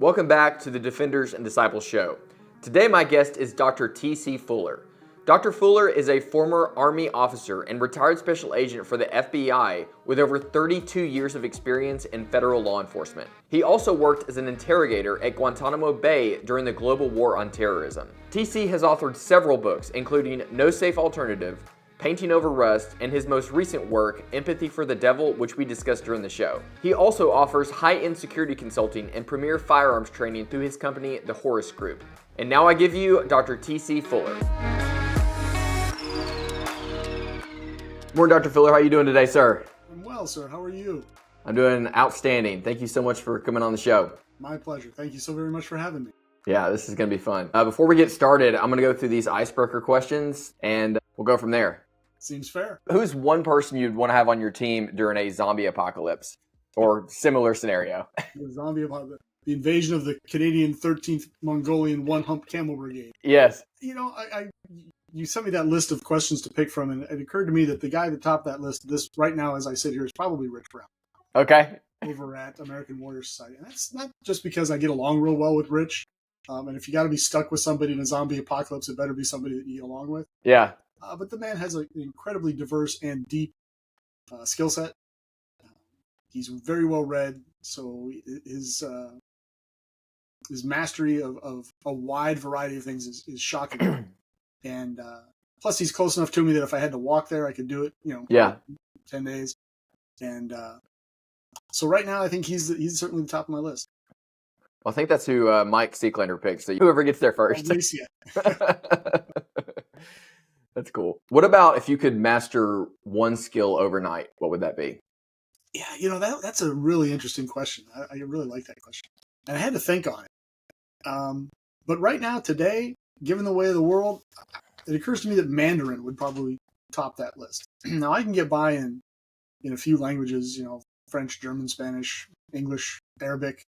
Welcome back to the Defenders and Disciples show. Today my guest is Dr. T.C. Fuller. Dr. Fuller is a former Army officer and retired special agent for the FBI with over 32 years of experience in federal law enforcement. He also worked as an interrogator at Guantanamo Bay during the global war on terrorism. TC has authored several books, including No Safe Alternative, Painting Over Rust, and his most recent work, Empathy for the Devil, which we discussed during the show. He also offers high-end security consulting and premier firearms training through his company, the Horus Group. And now I give you Dr. T.C. Fuller. Morning, Dr. Fuller. How are you doing today, sir? I'm well, sir. How are you? I'm doing outstanding. Thank you so much for coming on the show. My pleasure. Thank you so very much for having me. Yeah, this is going to be fun. Before we get started, I'm going to go through these icebreaker questions, and we'll go from there. Seems fair. Who's one person you'd want to have on your team during a zombie apocalypse or similar scenario? The zombie apocalypse. The invasion of the Canadian 13th Mongolian One-Hump Camel Brigade. Yes. You know, you sent me that list of questions to pick from, and it occurred to me that the guy at the top of that list, this right now as I sit here, is probably Rich Brown. Okay. Over at American Warrior Society. And that's not just because I get along real well with Rich. And if you got to be stuck with somebody in a zombie apocalypse, it better be somebody that you get along with. Yeah. But the man has an incredibly diverse and deep skill set. He's very well read, so his mastery of a wide variety of things is shocking. And plus, he's close enough to me that if I had to walk there, I could do it. 10 days. And so right now, I think he's certainly the top of my list. Well, I think that's who Mike Seeklander picked. So whoever gets there first. At least, yeah. That's cool. What about if you could master one skill overnight? What would that be? Yeah, that's a really interesting question. I really like that question. And I had to think on it. But right now, today, given the way of the world, it occurs to me that Mandarin would probably top that list. Now, I can get by in a few languages, French, German, Spanish, English, Arabic,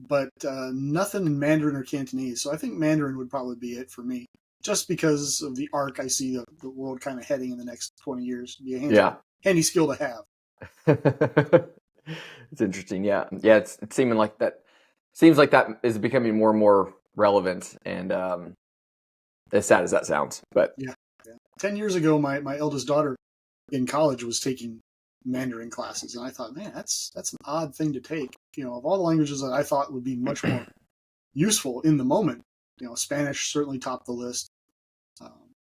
but nothing in Mandarin or Cantonese. So I think Mandarin would probably be it for me. Just because of the arc I see the world kind of heading in the next 20 years. Be a handy skill to have. It's interesting. Yeah. It's seeming like that. Seems like that is becoming more and more relevant, and as sad as that sounds, but yeah. 10 years ago, my eldest daughter in college was taking Mandarin classes, and I thought, man, that's an odd thing to take. Of all the languages that I thought would be much more useful in the moment, Spanish certainly topped the list.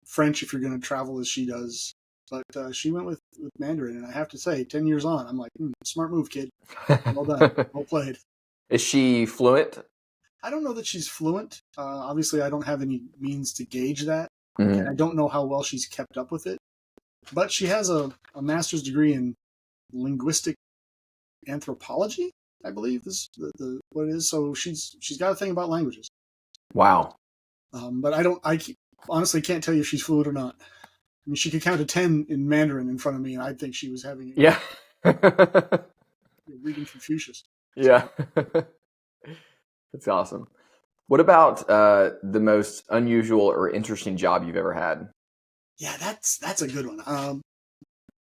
French, if you're going to travel as she does. But she went with Mandarin, and I have to say, 10 years on, I'm like, smart move, kid. Well done. Well played. Is she fluent? I don't know that she's fluent. Obviously, I don't have any means to gauge that. Mm-hmm. And I don't know how well she's kept up with it. But she has a master's degree in linguistic anthropology, I believe is what it is. So she's got a thing about languages. Wow. But I honestly can't tell you if she's fluent or not. I mean, she could count to 10 in Mandarin in front of me, and I'd think she was having reading Confucius. Yeah. That's awesome. What about the most unusual or interesting job you've ever had? Yeah, that's a good one.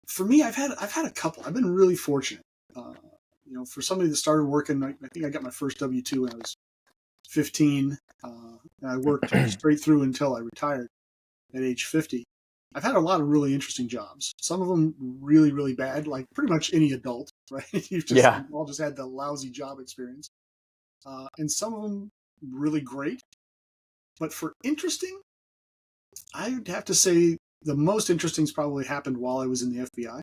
For me, I've had a couple. I've been really fortunate. For somebody that started working, I think I got my first W-2 when I was 15. And I worked straight through until I retired at age 50. I've had a lot of really interesting jobs. Some of them really, really bad, like pretty much any adult, right? You've all just had the lousy job experience. And some of them really great. But for interesting, I would have to say the most interesting's probably happened while I was in the FBI.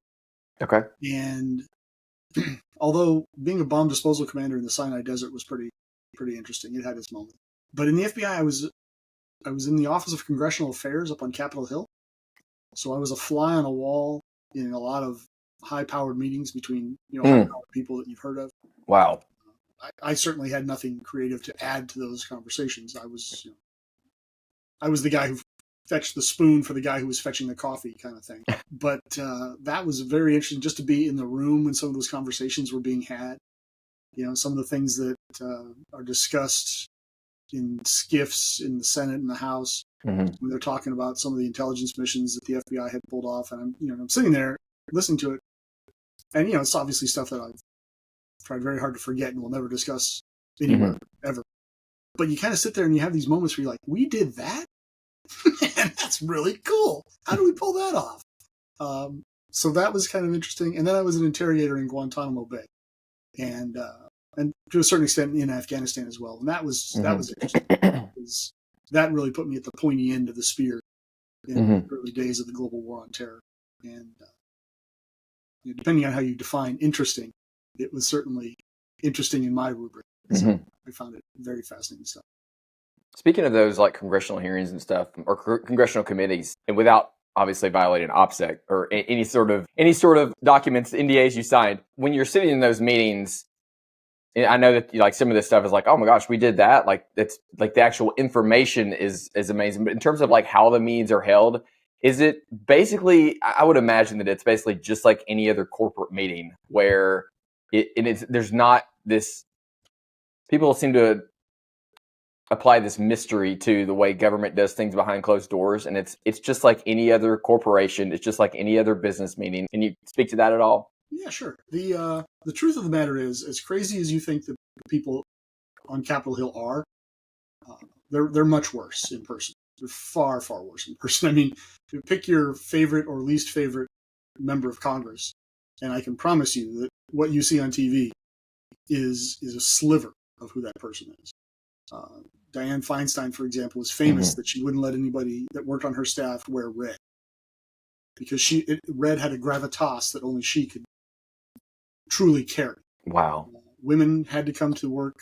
Okay. And although being a bomb disposal commander in the Sinai Desert was pretty interesting, it had its moment. But in the FBI, I was in the Office of Congressional Affairs up on Capitol Hill. So I was a fly on a wall in a lot of high-powered meetings between high-powered people that you've heard of. Wow. I certainly had nothing creative to add to those conversations. I was the guy who fetched the spoon for the guy who was fetching the coffee, kind of thing. But that was very interesting, just to be in the room when some of those conversations were being had. Some of the things that are discussed in skiffs in the Senate and the House, when they're talking about some of the intelligence missions that the FBI had pulled off, and I'm sitting there listening to it, and it's obviously stuff that I've tried very hard to forget and will never discuss anywhere ever. But you kind of sit there and you have these moments where you're like, we did that? Man, that's really cool. How do we pull that off? So that was kind of interesting. And then I was an interrogator in Guantanamo Bay, and to a certain extent in Afghanistan as well. And that was interesting. That really put me at the pointy end of the spear in the early days of the global war on terror. And depending on how you define interesting, it was certainly interesting in my rubric. So I found it very fascinating stuff. Speaking of those like congressional hearings and stuff, or congressional committees, and without obviously violating OPSEC or any sort of documents, NDAs you signed, when you're sitting in those meetings, I know that like some of this stuff is like, oh my gosh, we did that. Like it's like the actual information is amazing. But in terms of like how the meetings are held, is it basically? I would imagine that it's basically just like any other corporate meeting where there's not this. People seem to apply this mystery to the way government does things behind closed doors, and it's just like any other corporation. It's just like any other business meeting. Can you speak to that at all? Yeah, sure. The truth of the matter is, as crazy as you think the people on Capitol Hill are, they're much worse in person. They're far, far worse in person. I mean, you pick your favorite or least favorite member of Congress, and I can promise you that what you see on TV is a sliver of who that person is. Dianne Feinstein, for example, was famous that she wouldn't let anybody that worked on her staff wear red because red had a gravitas that only she could truly carry. Wow. Women had to come to work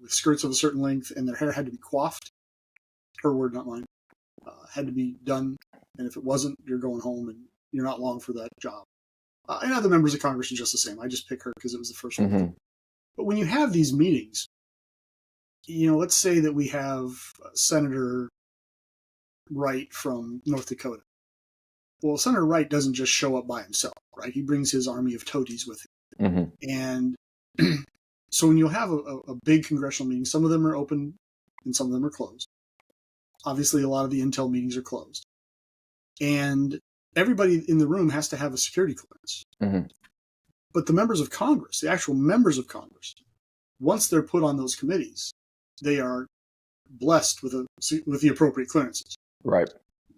with skirts of a certain length, and their hair had to be coiffed. Her word, not mine. Had to be done, and if it wasn't, you're going home, and you're not long for that job. And other members of Congress are just the same. I just pick her because it was the first one. But when you have these meetings, let's say that we have Senator Wright from North Dakota. Well, Senator Wright doesn't just show up by himself, right? He brings his army of toadies with him. And so when you'll have a big congressional meeting, some of them are open and some of them are closed. Obviously, a lot of the intel meetings are closed. And everybody in the room has to have a security clearance. But the members of Congress, the actual members of Congress, once they're put on those committees, they are blessed with the appropriate clearances. Right.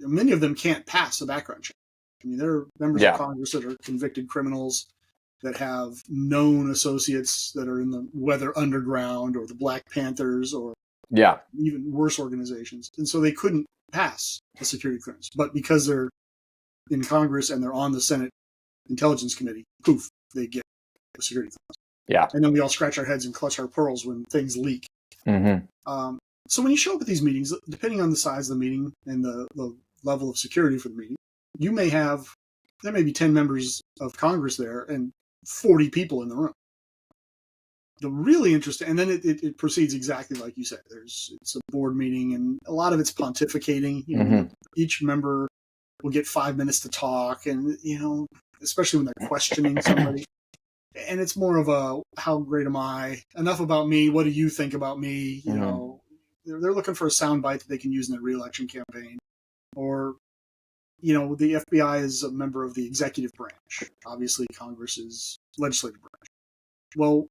Many of them can't pass a background check. I mean, there are members of Congress that are convicted criminals that have known associates that are in the Weather Underground or the Black Panthers or even worse organizations. And so they couldn't pass a security clearance. But because they're in Congress and they're on the Senate Intelligence Committee, poof, they get a security clearance. Yeah. And then we all scratch our heads and clutch our pearls when things leak. So when you show up at these meetings, depending on the size of the meeting and the level of security for the meeting, there may be 10 members of Congress there and 40 people in the room. The really interesting, and then it proceeds exactly like you said. It's a board meeting, and a lot of it's pontificating. Each member will get 5 minutes to talk, and especially when they're questioning somebody. And it's more of a, how great am I? Enough about me. What do you think about me? They're looking for a soundbite that they can use in their re-election campaign. Or, the FBI is a member of the executive branch. Obviously, Congress is legislative branch. Well,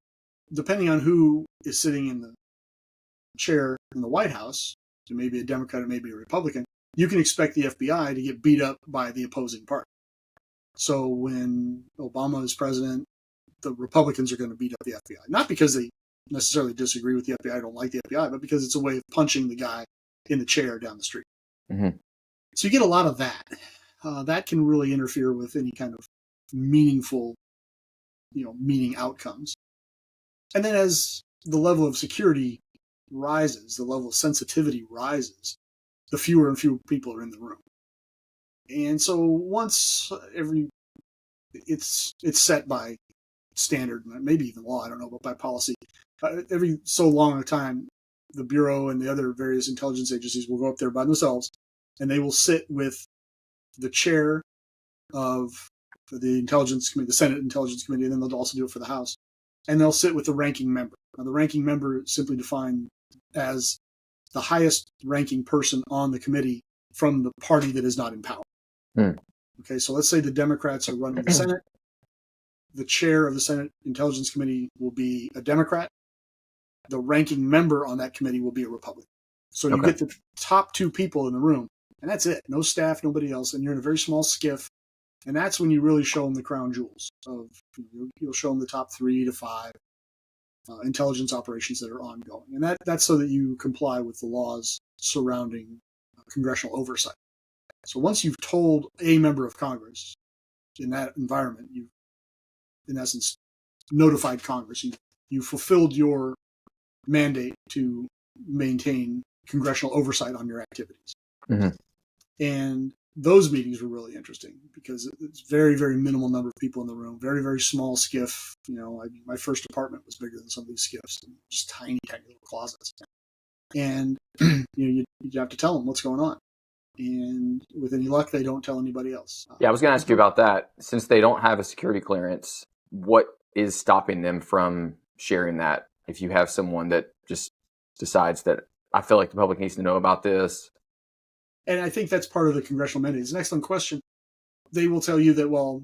depending on who is sitting in the chair in the White House, it may be a Democrat, it may be a Republican, you can expect the FBI to get beat up by the opposing party. So when Obama is president, the Republicans are going to beat up the FBI. Not because they necessarily disagree with the FBI, don't like the FBI, but because it's a way of punching the guy in the chair down the street. So you get a lot of that. That can really interfere with any kind of meaningful, meeting outcomes. And then as the level of security rises, the level of sensitivity rises, the fewer and fewer people are in the room. And so once it's set by standard, maybe even law, I don't know, but by policy. Every so long a time, the Bureau and the other various intelligence agencies will go up there by themselves, and they will sit with the chair of the Intelligence Committee, the Senate Intelligence Committee, and then they'll also do it for the House. And they'll sit with the ranking member. Now, the ranking member is simply defined as the highest ranking person on the committee from the party that is not in power. Okay, so let's say the Democrats are running the Senate. The chair of the Senate Intelligence Committee will be a Democrat. the ranking member on that committee will be a Republican. So you Okay. get the top 2 people in the room, and that's it. No staff, nobody else, and you're in a very small skiff. And that's when you really show them the crown jewels. You'll show them the top 3 to 5 intelligence operations that are ongoing, and that's so that you comply with the laws surrounding congressional oversight. So once you've told a member of Congress in that environment, you've, in essence, notified Congress. You fulfilled your mandate to maintain congressional oversight on your activities. Mm-hmm. And those meetings were really interesting because it's very, very minimal number of people in the room, very, very small skiff. My first apartment was bigger than some of these skiffs, just tiny, tiny little closets. And you have to tell them what's going on. And with any luck, they don't tell anybody else. Yeah, I was going to ask you about that. Since they don't have a security clearance, what is stopping them from sharing that? If you have someone that just decides that I feel like the public needs to know about this. And I think that's part of the congressional mandate. It's an excellent question. They will tell you that, well,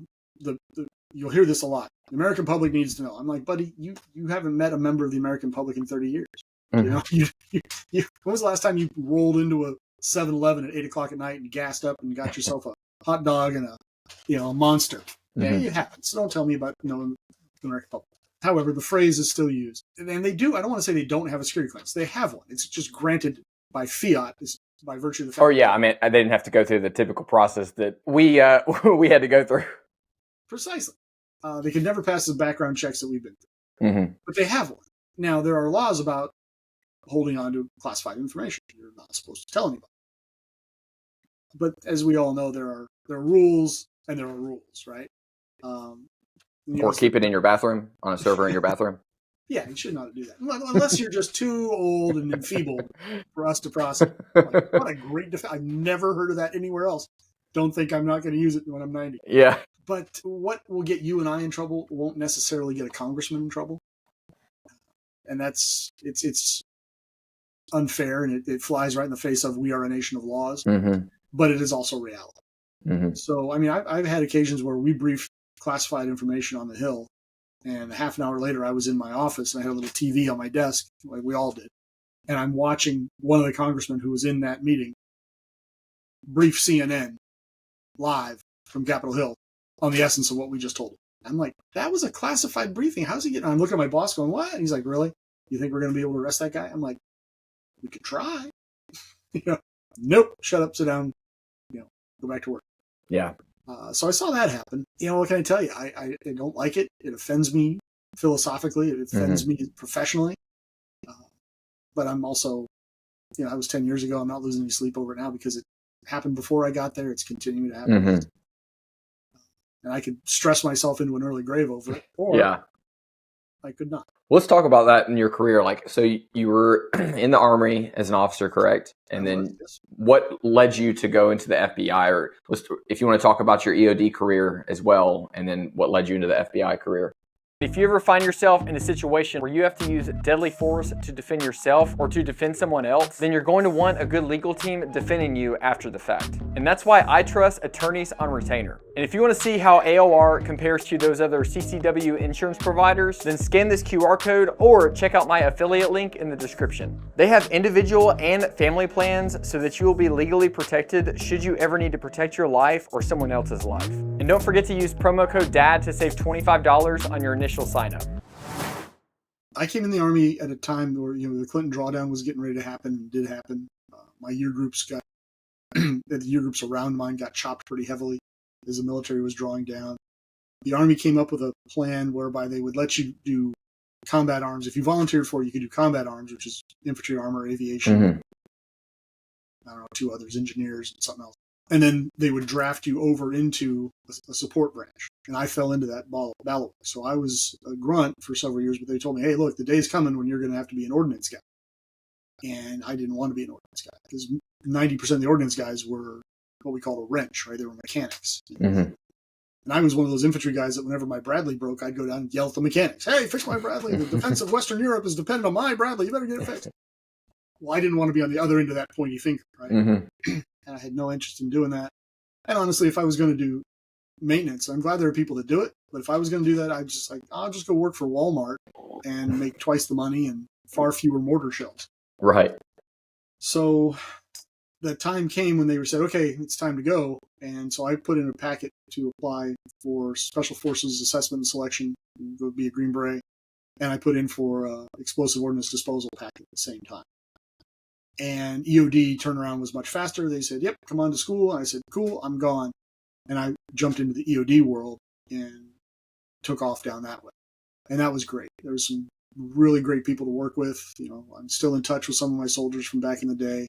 you'll hear this a lot. The American public needs to know. I'm like, buddy, you haven't met a member of the American public in 30 years. Mm-hmm. When was the last time you rolled into a 7-Eleven at 8 o'clock at night and gassed up and got yourself a hot dog and a Monster? Mm-hmm. Yeah, it happens. So don't tell me about the American public. However, the phrase is still used. And they do. I don't want to say they don't have a security clearance. They have one. It's just granted by fiat, by virtue of the fact. Oh, yeah. I mean, they didn't have to go through the typical process that we had to go through. Precisely. They could never pass the background checks that we've been through. Mm-hmm. But they have one. Now, there are laws about holding on to classified information. You're not supposed to tell anybody. But as we all know, there are rules and there are rules, right? Or keep it in your bathroom, on a server in your bathroom. Yeah, you should not do that. Unless you're just too old and enfeebled for us to process. Like, what a great defense. I've never heard of that anywhere else. Don't think I'm not going to use it when I'm 90. Yeah. But what will get you and I in trouble won't necessarily get a congressman in trouble. And it's unfair, and it flies right in the face of we are a nation of laws. Mm-hmm. But it is also reality. Mm-hmm. So, I mean, I've had occasions where we briefed classified information on the Hill, and half an hour later I was in my office and I had a little TV on my desk, like we all did. And I'm watching one of the congressmen who was in that meeting brief CNN live from Capitol Hill on the essence of what we just told him. I'm like, that was a classified briefing. How's he getting? I'm looking at my boss going, what? And he's like, really? You think we're going to be able to arrest that guy? I'm like, we could try. Nope. Shut up, sit down, go back to work. Yeah. So I saw that happen. What can I tell you? I don't like it. It offends me philosophically. It offends me professionally. But I'm also, I was 10 years ago. I'm not losing any sleep over it now because it happened before I got there. It's continuing to happen. Mm-hmm. And I could stress myself into an early grave over it. Or I could not. Let's talk about that in your career. So you were in the Army as an officer, correct? And then what led you to go into the FBI? Or if you want to talk about your EOD career as well, and then what led you into the FBI career? If you ever find yourself in a situation where you have to use deadly force to defend yourself or to defend someone else, then you're going to want a good legal team defending you after the fact. And that's why I trust attorneys on retainer. And if you want to see how AOR compares to those other CCW insurance providers, then scan this QR code or check out my affiliate link in the description. They have individual and family plans so that you will be legally protected should you ever need to protect your life or someone else's life. And don't forget to use promo code DAD to save $25 on your initial sign up. I came in the Army at a time where the Clinton drawdown was getting ready to happen and did happen. My year groups the year groups around mine got chopped pretty heavily as the military was drawing down. The Army came up with a plan whereby they would let you do combat arms. If you volunteered for it, you could do combat arms, which is infantry, armor, aviation. I don't know, 2 others, engineers and something else. And then they would draft you over into a support branch. And I fell into that battle. So I was a grunt for several years, but they told me, hey, look, the day's coming when you're going to have to be an ordnance guy. And I didn't want to be an ordnance guy because 90% of the ordnance guys were what we call a wrench, right? They were mechanics. And I was one of those infantry guys that whenever my Bradley broke, I'd go down and yell at the mechanics, hey, fix my Bradley. The defense of Western Europe is dependent on my Bradley. You better get it fixed. Well, I didn't want to be on the other end of that pointy finger, right? And I had no interest in doing that. And honestly, if I was going to do maintenance, I'm glad there are people that do it. But if I was going to do that, I'll just go work for Walmart and make twice the money and far fewer mortar shells. Right. So the time came when they said, okay, it's time to go. And so I put in a packet to apply for Special Forces Assessment and Selection. It would be a Green Beret. And I put in for Explosive Ordnance Disposal packet at the same time. And EOD turnaround was much faster. They said, yep, come on to school. And I said, cool, I'm gone. And I jumped into the EOD world and took off down that way. And that was great. There was some really great people to work with. I'm still in touch with some of my soldiers from back in the day.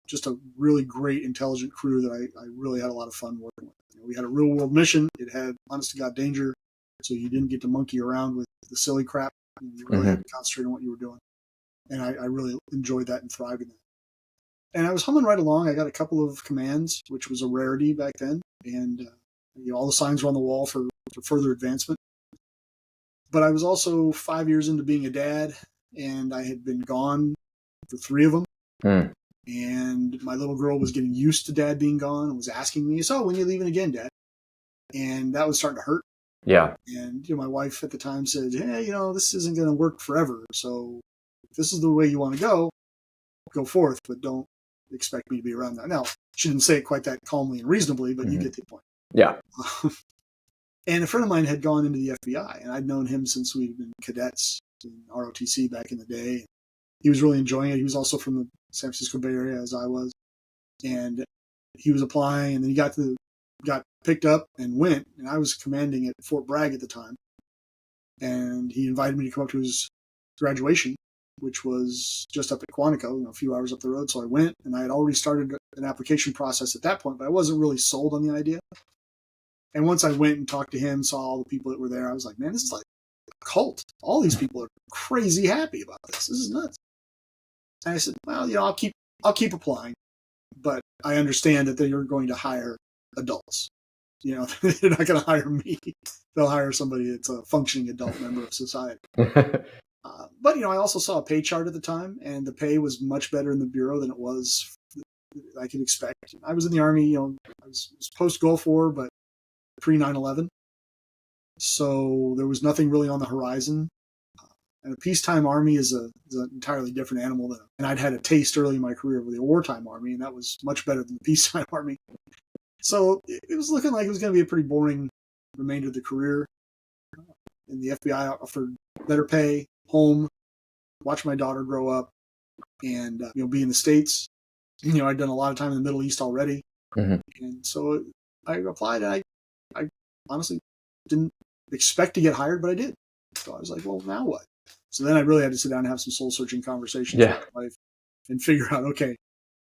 Just a really great, intelligent crew that I really had a lot of fun working with. We had a real world mission. It had honest to God danger. So you didn't get to monkey around with the silly crap. You really had to concentrate on what you were doing. And I really enjoyed that and thrived in that. And I was humming right along. I got a couple of commands, which was a rarity back then. And all the signs were on the wall for further advancement. But I was also 5 years into being a dad, and I had been gone for 3 of them. And my little girl was getting used to Dad being gone and was asking me, so when are you leaving again, Dad? And that was starting to hurt. Yeah. And my wife at the time said, hey, this isn't going to work forever. So if this is the way you want to go forth, but don't expect me to be around that. Now, she didn't say it quite that calmly and reasonably, but you get the point. Yeah. And a friend of mine had gone into the FBI, and I'd known him since we'd been cadets in ROTC back in the day. He was really enjoying it. He was also from the San Francisco Bay Area, as I was. And he was applying, and then he got picked up and went. And I was commanding at Fort Bragg at the time. And he invited me to come up to his graduation, which was just up at Quantico, a few hours up the road. So I went, and I had already started an application process at that point, but I wasn't really sold on the idea. And once I went and talked to him, saw all the people that were there, I was like, man, this is like a cult. All these people are crazy happy about this. This is nuts. And I said, well, I'll keep applying, but I understand that they're going to hire adults. They're not going to hire me. They'll hire somebody that's a functioning adult member of society. But I also saw a pay chart at the time, and the pay was much better in the Bureau than it was I could expect. I was in the Army, I was post-Gulf War, but pre-9/11. So there was nothing really on the horizon. And a peacetime Army is an entirely different animal. And I'd had a taste early in my career with the wartime Army, and that was much better than the peacetime Army. So it was looking like it was going to be a pretty boring remainder of the career. And the FBI offered better pay, home, watch my daughter grow up, and be in the States. I'd done a lot of time in the Middle East already. And so I applied, and I honestly didn't expect to get hired, but I did. So I was like, well, now what? So then I really had to sit down and have some soul-searching conversations with my wife and figure out, okay,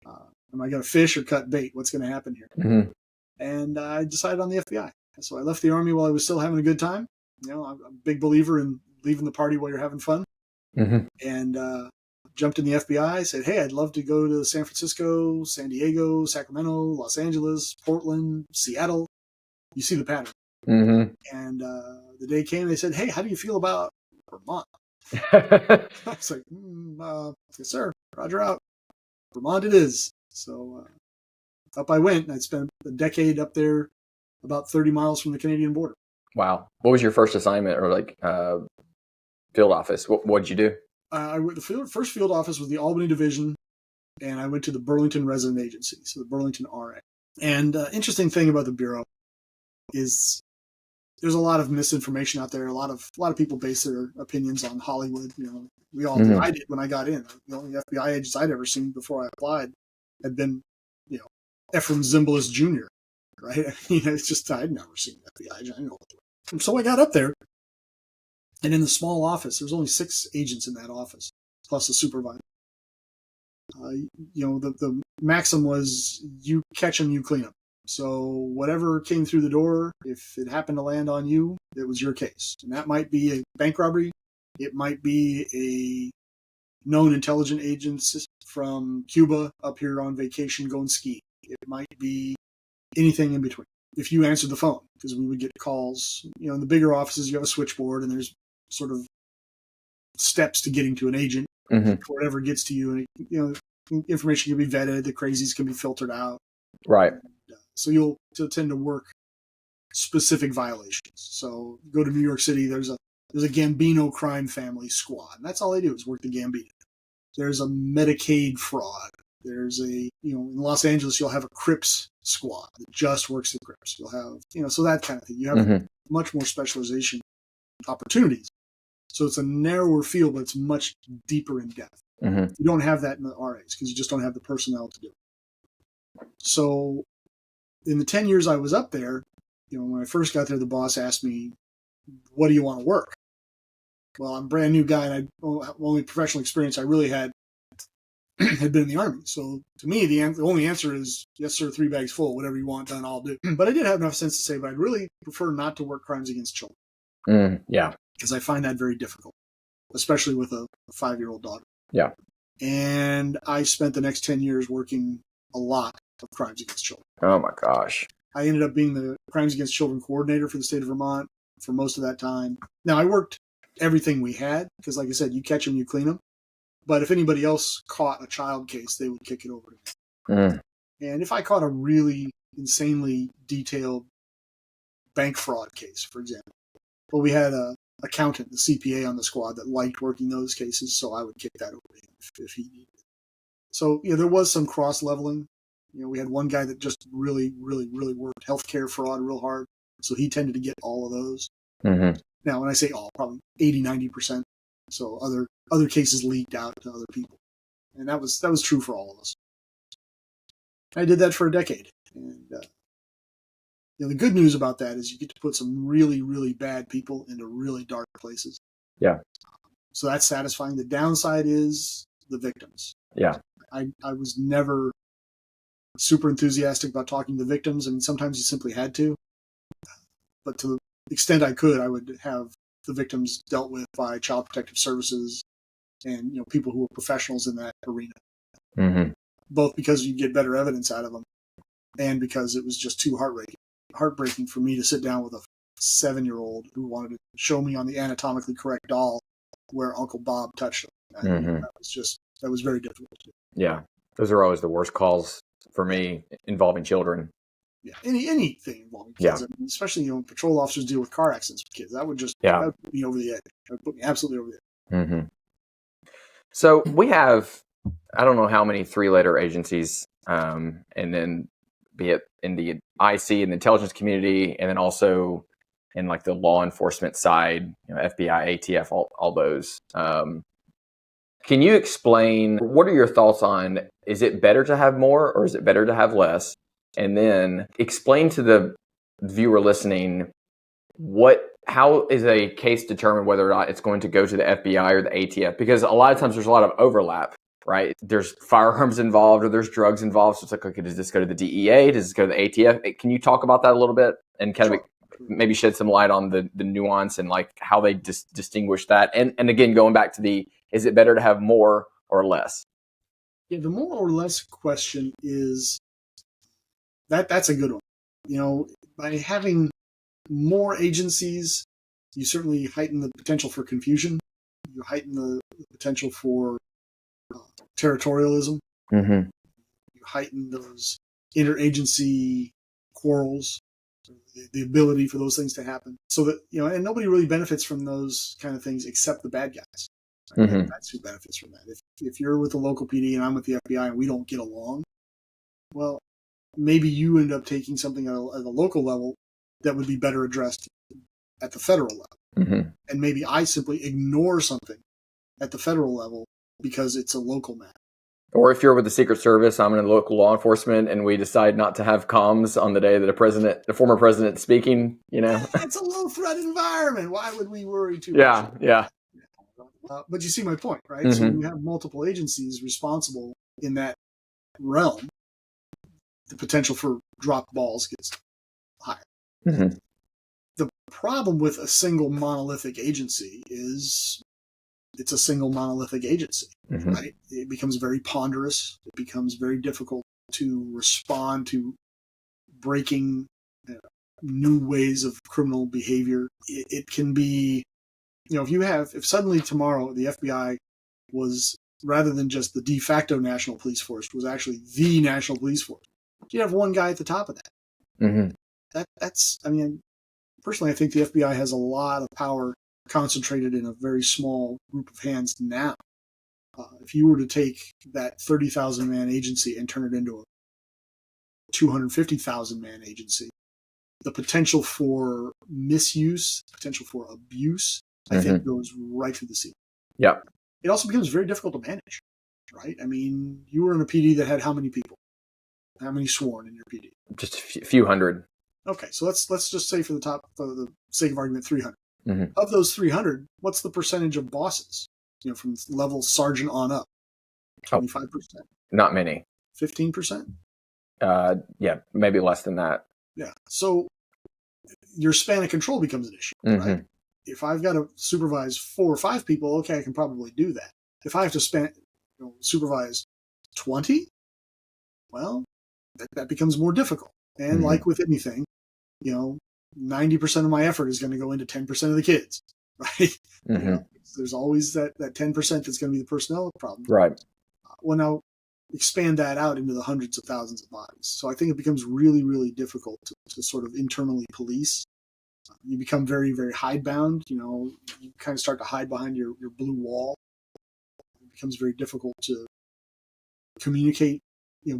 am I going to fish or cut bait? What's going to happen here? And I decided on the FBI. So I left the Army while I was still having a good time. I'm a big believer in leaving the party while you're having fun. And jumped in the FBI, said, hey, I'd love to go to San Francisco, San Diego, Sacramento, Los Angeles, Portland, Seattle. You see the pattern. And the day came, they said, hey, how do you feel about Vermont? I was like, yes, sir. Roger out. Vermont it is. So up I went, and I'd spent a decade up there, about 30 miles from the Canadian border. Wow. What was your first assignment or field office? What did you do? The first field office was the Albany Division, and I went to the Burlington Resident Agency, so the Burlington RA. And interesting thing about the Bureau is there's a lot of misinformation out there. A lot of people base their opinions on Hollywood. We all did. I did when I got in. The only FBI agents I'd ever seen before I applied had been, Ephraim Zimbalist Jr. Right? It's just I'd never seen an FBI agent. I didn't know what they were. So I got up there, and in the small office, there's only 6 agents in that office, plus a supervisor. The maxim was you catch them, you clean them. So whatever came through the door, if it happened to land on you, it was your case. And that might be a bank robbery. It might be a known intelligence agents from Cuba up here on vacation going skiing. It might be anything in between. If you answered the phone, because we would get calls, in the bigger offices, you have a switchboard and there's sort of steps to getting to an agent. Whatever gets to you, and information can be vetted, the crazies can be filtered out. Right. So you'll tend to work specific violations. So go to New York City, there's a There's a Gambino crime family squad. And that's all they do is work the Gambino. There's a Medicaid fraud. There's in Los Angeles, you'll have a Crips squad that just works the Crips. You'll have, so that kind of thing. You have much more specialization opportunities. So it's a narrower field, but it's much deeper in depth. You don't have that in the RAs because you just don't have the personnel to do it. So in the 10 years I was up there, when I first got there, the boss asked me, what do you want to work? Well, I'm a brand new guy, and only professional experience I really had been in the Army. So to me, the only answer is, yes, sir, 3 bags full, whatever you want done, I'll do. But I did have enough sense to say, but I'd really prefer not to work crimes against children. Yeah. Because I find that very difficult, especially with a 5-year-old daughter. Yeah. And I spent the next 10 years working a lot of crimes against children. Oh, my gosh. I ended up being the crimes against children coordinator for the state of Vermont for most of that time. Now, I worked everything we had because, like I said, you catch them, you clean them. But if anybody else caught a child case, they would kick it over to me. And if I caught a really insanely detailed bank fraud case, for example, well, we had a accountant, the CPA on the squad that liked working those cases, so I would kick that over to him if he needed it. So, there was some cross-leveling. We had one guy that just really, really, really worked healthcare fraud real hard, so he tended to get all of those. Now, when I say all, probably 80, 90%. So other cases leaked out to other people. And that was true for all of us. I did that for a decade. And the good news about that is you get to put some really, really bad people into really dark places. Yeah. So that's satisfying. The downside is the victims. Yeah. I was never super enthusiastic about talking to victims. I mean, sometimes you simply had to. But to the extent I could, I would have the victims dealt with by Child Protective Services and people who were professionals in that arena. Both because you get better evidence out of them and because it was just too heartbreaking for me to sit down with a 7-year-old who wanted to show me on the anatomically correct doll where Uncle Bob touched him. That was very difficult to do. Yeah. Those are always the worst calls for me involving children. Yeah, anything involving kids, I mean, especially patrol officers deal with car accidents with kids. That would that would put me over the edge. That would put me absolutely over the edge. So we have, I don't know how many 3-letter agencies, and then be it in the IC and the intelligence community, and then also in like the law enforcement side, FBI, ATF, all those. Can you explain, what are your thoughts on, is it better to have more or is it better to have less? And then explain to the viewer listening, how is a case determined whether or not it's going to go to the FBI or the ATF? Because a lot of times there's a lot of overlap, right? There's firearms involved or there's drugs involved. So it's like, okay, does this go to the DEA? Does this go to the ATF? Can you talk about that a little bit and kind of maybe shed some light on the nuance and like how they distinguish that? And again, going back to is it better to have more or less? Yeah, the more or less question is, that's a good one. By having more agencies, you certainly heighten the potential for confusion. You heighten the potential for territorialism. You heighten those interagency quarrels, the ability for those things to happen. So that, and nobody really benefits from those kind of things except the bad guys. Right? That's who benefits from that. If you're with the local PD and I'm with the FBI and we don't get along, well, maybe you end up taking something at a local level that would be better addressed at the federal level. And maybe I simply ignore something at the federal level because it's a local matter. Or if you're with the Secret Service, I'm in local law enforcement, and we decide not to have comms on the day that the former president is speaking, It's a low threat environment. Why would we worry too much? Yeah. But you see my point, right? So you have multiple agencies responsible in that realm. The potential for dropped balls gets higher. The problem with a single monolithic agency is it's a single monolithic agency, right? It becomes very ponderous. It becomes very difficult to respond to breaking new ways of criminal behavior. It can be, if suddenly tomorrow the FBI was, rather than just the de facto national police force, was actually the national police force, you have one guy at the top of that. Personally, I think the FBI has a lot of power concentrated in a very small group of hands now. If you were to take that 30,000 man agency and turn it into a 250,000 man agency, the potential for misuse, potential for abuse, I think goes right through the ceiling. Yeah. It also becomes very difficult to manage, right? I mean, you were in a PD that had how many people? How many sworn in your PD? Just a few hundred. Okay, so let's just say for the sake of argument, 300. Of those 300, what's the percentage of bosses? From level sergeant on up. 25%. Not many. 15%. Yeah, maybe less than that. Yeah. So your span of control becomes an issue, right? If I've got to supervise 4 or 5 people, okay, I can probably do that. If I have to supervise 20, well, that becomes more difficult. And like with anything, 90% of my effort is going to go into 10% of the kids, right? There's always that 10% that's going to be the personnel problem. Right. Well, now expand that out into the hundreds of thousands of bodies. So I think it becomes really, really difficult to sort of internally police. You become very, very hidebound. You kind of start to hide behind your blue wall. It becomes very difficult to communicate,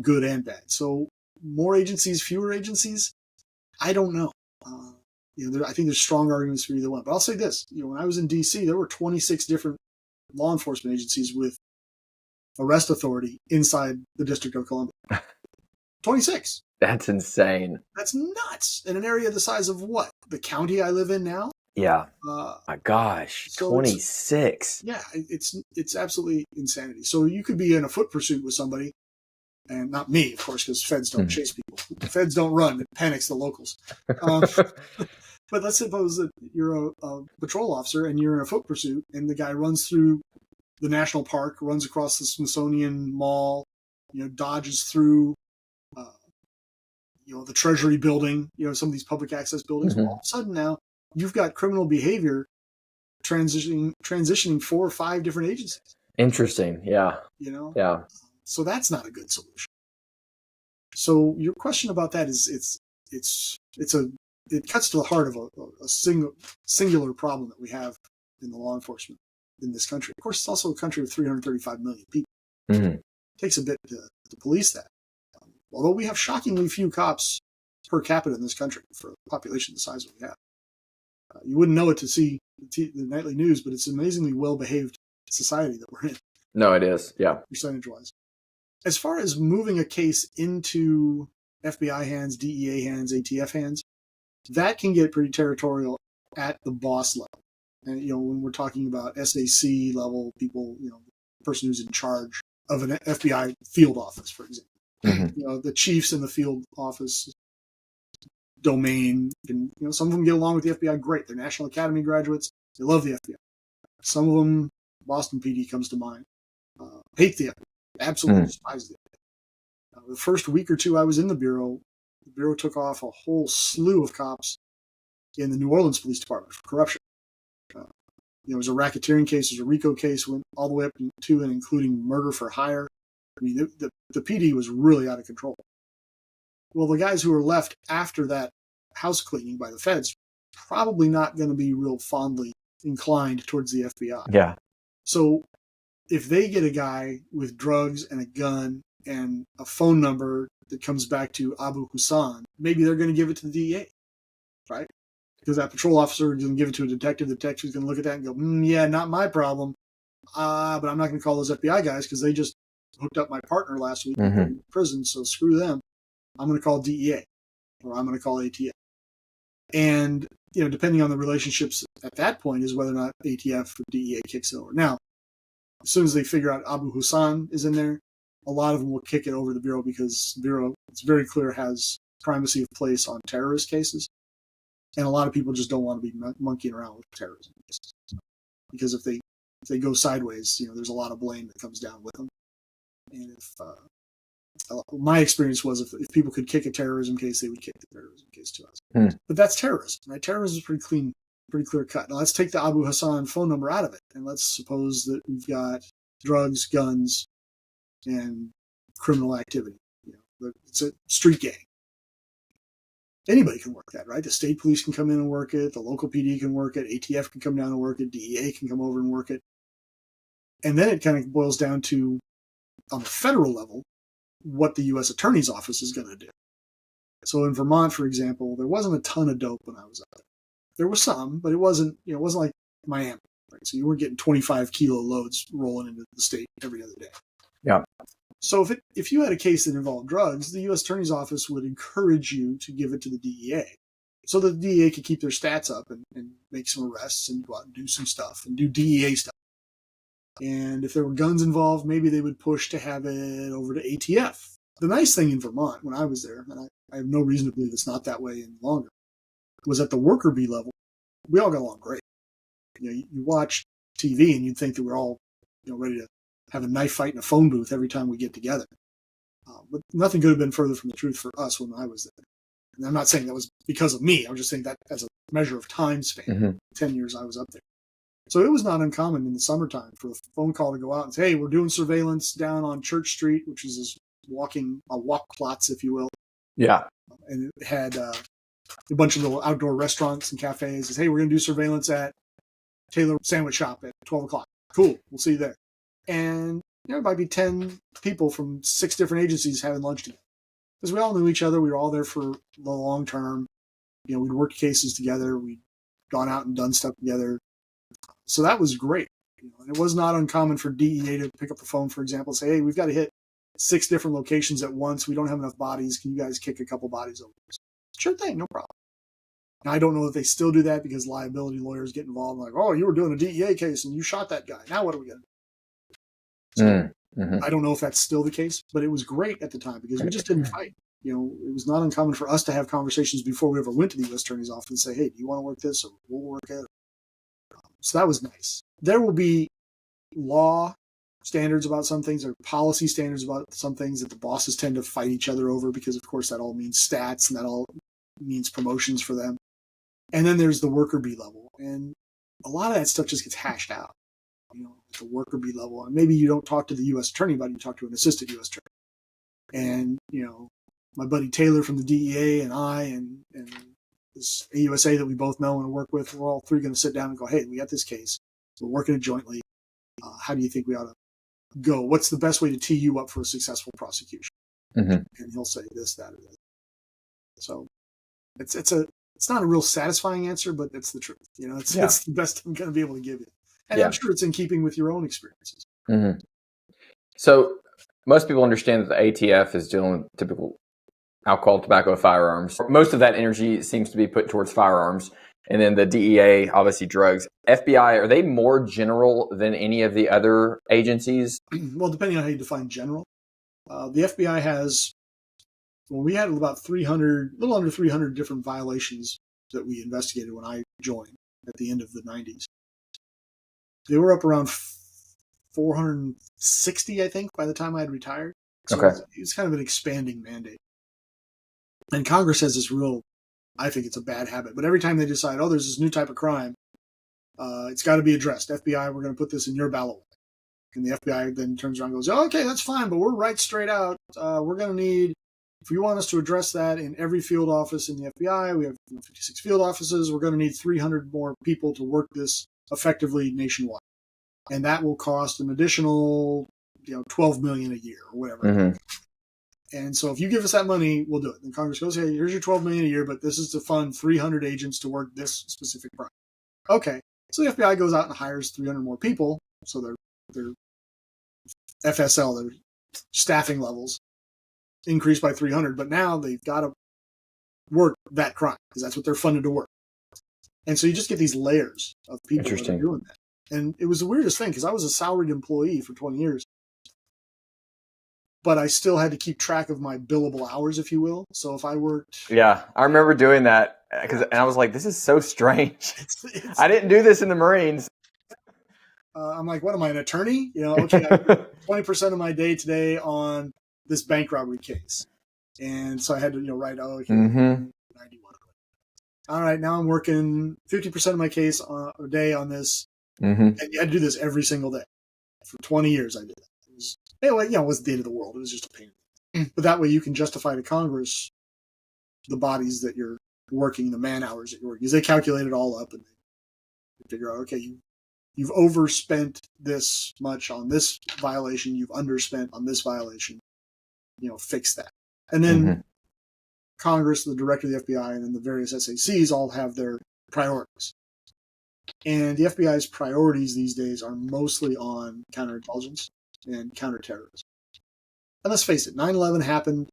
good and bad. So more agencies, fewer agencies, I don't know. I think there's strong arguments for either one. But I'll say this: when I was in D.C., there were 26 different law enforcement agencies with arrest authority inside the District of Columbia. 26. That's insane. That's nuts. In an area the size of what? The county I live in now? Yeah. My gosh, so 26. It's absolutely insanity. So you could be in a foot pursuit with somebody, and not me, of course, because feds don't chase people. The feds don't run. It panics the locals. But let's suppose that you're a patrol officer and you're in a foot pursuit, and the guy runs through the national park, runs across the Smithsonian Mall, dodges through, the Treasury building, some of these public access buildings. All of a sudden now, you've got criminal behavior transitioning 4 or 5 different agencies. Interesting. Yeah. Yeah. So that's not a good solution. So your question about that is it cuts to the heart of a singular problem that we have in the law enforcement in this country. Of course, it's also a country of 335 million people. It takes a bit to police that. Although we have shockingly few cops per capita in this country for a population the size that we have. You wouldn't know it to see the nightly news, but it's an amazingly well-behaved society that we're in. No, it is. Yeah. Percentage-wise. As far as moving a case into FBI hands, DEA hands, ATF hands, that can get pretty territorial at the boss level. And, when we're talking about SAC level people, the person who's in charge of an FBI field office, for example. The chiefs in the field office domain, and some of them get along with the FBI great. They're National Academy graduates. They love the FBI. Some of them, Boston PD comes to mind, hate the FBI. Absolutely despise the FBI. The first week or two I was in the Bureau took off a whole slew of cops in the New Orleans Police Department for corruption. There was a racketeering case, there was a RICO case, went all the way up to and including murder for hire. I mean, the PD was really out of control. Well, the guys who were left after that house cleaning by the feds probably not going to be real fondly inclined towards the FBI. Yeah. So if they get a guy with drugs and a gun and a phone number that comes back to Abu Hassan, maybe they're going to give it to the DEA, right? Because that patrol officer is going to give it to a detective. The detective is going to look at that and go, yeah, not my problem. But I'm not going to call those FBI guys because they just hooked up my partner last week in prison, so screw them. I'm going to call DEA or I'm going to call ATF. And, depending on the relationships at that point is whether or not ATF or DEA kicks it over. Now, as soon as they figure out Abu Hassan is in there, a lot of them will kick it over the Bureau because the Bureau, it's very clear, has primacy of place on terrorist cases. And a lot of people just don't want to be monkeying around with terrorism cases. Because if they go sideways, there's a lot of blame that comes down with them. And if my experience was if people could kick a terrorism case, they would kick the terrorism case to us. But that's terrorism, right? Terrorism is pretty clear cut. Now let's take the Abu Hassan phone number out of it, and let's suppose that we've got drugs, guns, and criminal activity. It's a street gang. anybody can work that, right? The state police can come in and work it. The local PD can work it. ATF can come down and work it. DEA can come over and work it. And then it kind of boils down to, on the federal level, what the U.S. Attorney's Office is going to do. So in Vermont, for example, there wasn't a ton of dope when I was up there. There was some, but it wasn't like Miami, right? So you weren't getting 25 kilo loads rolling into the state every other day. Yeah. So if you had a case that involved drugs, the U.S. Attorney's Office would encourage you to give it to the DEA, so that the DEA could keep their stats up and make some arrests and go out and do some stuff and do DEA stuff. And if there were guns involved, maybe they would push to have it over to ATF. The nice thing in Vermont, when I was there, and I have no reason to believe it's not that way any longer, was at the worker bee level, we all got along great. You watch TV and you'd think that we're all ready to have a knife fight in a phone booth every time we get together. But nothing could have been further from the truth for us when I was there. And I'm not saying that was because of me. I'm just saying that as a measure of time span, 10 years I was up there. So it was not uncommon in the summertime for a phone call to go out and say, hey, we're doing surveillance down on Church Street, which is this walk plots, if you will. Yeah. And it had a bunch of little outdoor restaurants and cafes. It says, hey, we're going to do surveillance at Taylor Sandwich Shop at 12 o'clock. Cool. We'll see you there. And there might be 10 people from 6 different agencies having lunch together. Because we all knew each other. We were all there for the long term. We'd worked cases together. We'd gone out and done stuff together. So that was great. And it was not uncommon for DEA to pick up the phone, for example, and say, hey, we've got to hit 6 different locations at once. We don't have enough bodies. Can you guys kick a couple bodies over? Sure thing, no problem. Now, I don't know if they still do that because liability lawyers get involved. Like, oh, you were doing a DEA case and you shot that guy. Now what are we going to do? So, I don't know if that's still the case, but it was great at the time because we just didn't fight. It was not uncommon for us to have conversations before we ever went to the U.S. Attorney's Office and say, hey, do you want to work this? Or we'll work it. So that was nice. There will be law standards about some things, or policy standards about some things that the bosses tend to fight each other over because, of course, that all means stats and that all means promotions for them. And then there's the worker bee level. And a lot of that stuff just gets hashed out, at the worker bee level. And maybe you don't talk to the U.S. attorney about it, you talk to an assistant U.S. attorney. And, my buddy Taylor from the DEA and I and this AUSA that we both know and work with, we're all three going to sit down and go, hey, we got this case. We're working it jointly. How do you think we ought to go? What's the best way to tee you up for a successful prosecution? And he'll say this, that, or that. So it's not a real satisfying answer, but it's the truth. It's the best I'm going to be able to give you. And I'm sure it's in keeping with your own experiences. So most people understand that the ATF is dealing with typical alcohol, tobacco, firearms. Most of that energy seems to be put towards firearms. And then the DEA, obviously drugs. FBI, are they more general than any of the other agencies? Well, depending on how you define general. The FBI has, we had about 300, a little under 300 different violations that we investigated when I joined at the end of the 90s. They were up around 460, I think, by the time I had retired. So it's kind of an expanding mandate. And Congress has this I think it's a bad habit, but every time they decide, there's this new type of crime, it's got to be addressed. FBI, we're going to put this in your ballot. And the FBI then turns around and goes, okay, that's fine, but we're right straight out. We're going to need, if you want us to address that in every field office in the FBI, we have 56 field offices, we're going to need 300 more people to work this effectively nationwide. And that will cost an additional, $12 million a year or whatever. And so if you give us that money, we'll do it. And Congress goes, hey, here's your $12 million a year, but this is to fund 300 agents to work this specific project. Okay. So the FBI goes out and hires 300 more people. So their FSL, their staffing levels increase by 300, but now they've got to work that crime because that's what they're funded to work. And so you just get these layers of people that are doing that. And it was the weirdest thing because I was a salaried employee for 20 years. But I still had to keep track of my billable hours, if you will. So if I worked... Yeah, I remember doing that. And I was like, this is so strange. I didn't do this in the Marines. I'm like, what am I, an attorney? Okay, I put 20% of my day today on this bank robbery case. And so I had to, write, 91. All right, now I'm working 50% of my case a day on this. And you had to do this every single day. For 20 years, I did that. It wasn't the end of the world. It was just a pain. But that way you can justify to Congress, the bodies that you're working, the man hours that you're working. Because they calculate it all up and they figure out, okay, you've overspent this much on this violation, you've underspent on this violation, fix that. And then Congress, the director of the FBI, and then the various SACs all have their priorities. And the FBI's priorities these days are mostly on counterintelligence and counterterrorism. And let's face it, 9/11 happened,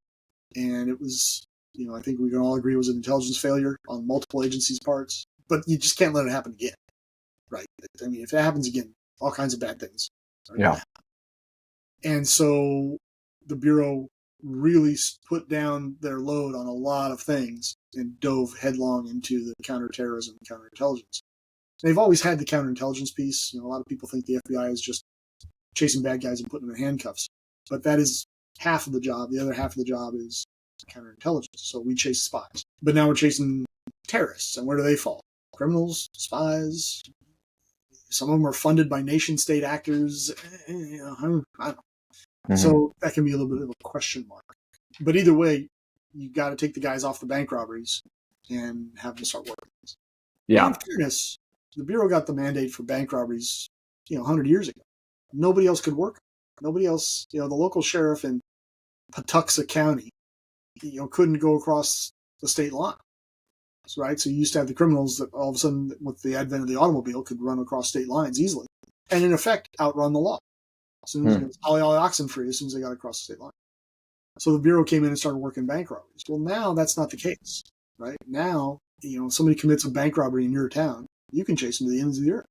and it was, I think we can all agree it was an intelligence failure on multiple agencies' parts, but you just can't let it happen again, right? I mean, if it happens again, all kinds of bad things are going to happen. And so the Bureau really put down their load on a lot of things and dove headlong into the counterterrorism and counterintelligence. They've always had the counterintelligence piece. A lot of people think the FBI is just chasing bad guys and putting them in handcuffs. But that is half of the job. The other half of the job is counterintelligence. So we chase spies. But now we're chasing terrorists. And where do they fall? Criminals, spies. Some of them are funded by nation-state actors. I don't know. So that can be a little bit of a question mark. But either way, you got to take the guys off the bank robberies and have them start working. Yeah. In fairness, the Bureau got the mandate for bank robberies, 100 years ago. Nobody else could work. Nobody else, the local sheriff in Patuxent County, couldn't go across the state line. Right? So you used to have the criminals that all of a sudden, with the advent of the automobile, could run across state lines easily. And in effect, outrun the law. As soon as it was ollie oxen free, as soon as they got across the state line. So the Bureau came in and started working bank robberies. Well, now that's not the case, right? Now, if somebody commits a bank robbery in your town, you can chase them to the ends of the earth.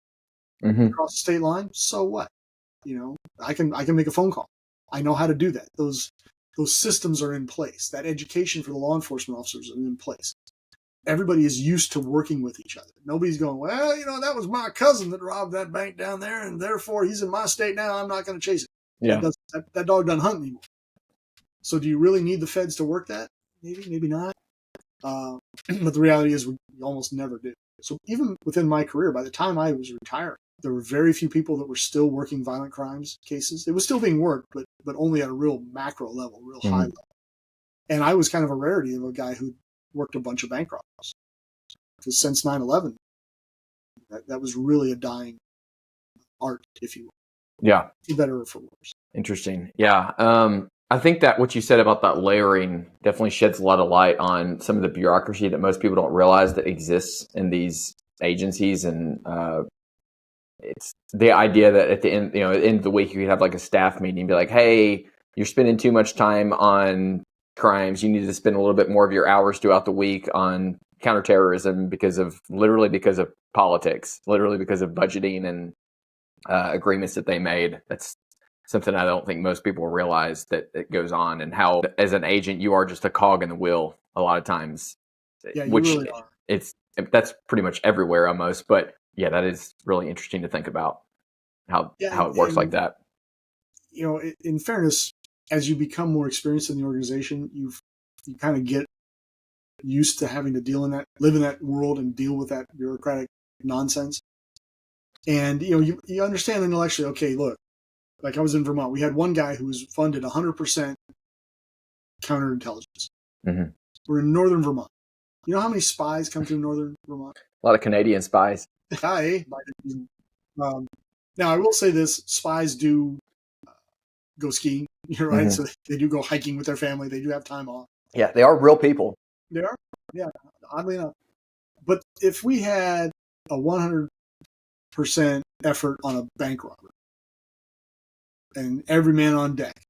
Across the state line, so what? I can make a phone call. I know how to do that. Those systems are in place. That education for the law enforcement officers are in place. Everybody is used to working with each other. Nobody's going, well, that was my cousin that robbed that bank down there, and therefore he's in my state now. I'm not going to chase it. Yeah. That dog doesn't hunt anymore. So do you really need the feds to work that? Maybe not. But the reality is we almost never do. So even within my career, by the time I was retiring, there were very few people that were still working violent crimes cases. It was still being worked, but only at a real macro level, real high level. And I was kind of a rarity of a guy who worked a bunch of bank robberies. Because since 9/11, that was really a dying art, if you will. Yeah. For better or for worse. Interesting. Yeah. I think that what you said about that layering definitely sheds a lot of light on some of the bureaucracy that most people don't realize that exists in these agencies. And it's the idea that at the end, at the end of the week, you could have like a staff meeting and be like, hey, you're spending too much time on crimes. You need to spend a little bit more of your hours throughout the week on counterterrorism because of politics, literally because of budgeting and agreements that they made. That's something I don't think most people realize that it goes on, and how as an agent you are just a cog in the wheel a lot of times. Yeah, you really are. That's pretty much everywhere almost, but yeah, that is really interesting to think about how it works like that. In fairness, as you become more experienced in the organization, you kind of get used to having to live in that world and deal with that bureaucratic nonsense. And, you understand intellectually, okay, look, like I was in Vermont, we had one guy who was funded 100% counterintelligence. We're in northern Vermont. You know how many spies come through northern Vermont? A lot of Canadian spies. Now, I will say this, spies do go skiing, right? So they do go hiking with their family. They do have time off. Yeah, they are real people. They are, yeah, oddly enough. But if we had a 100% effort on a bank robbery and every man on deck,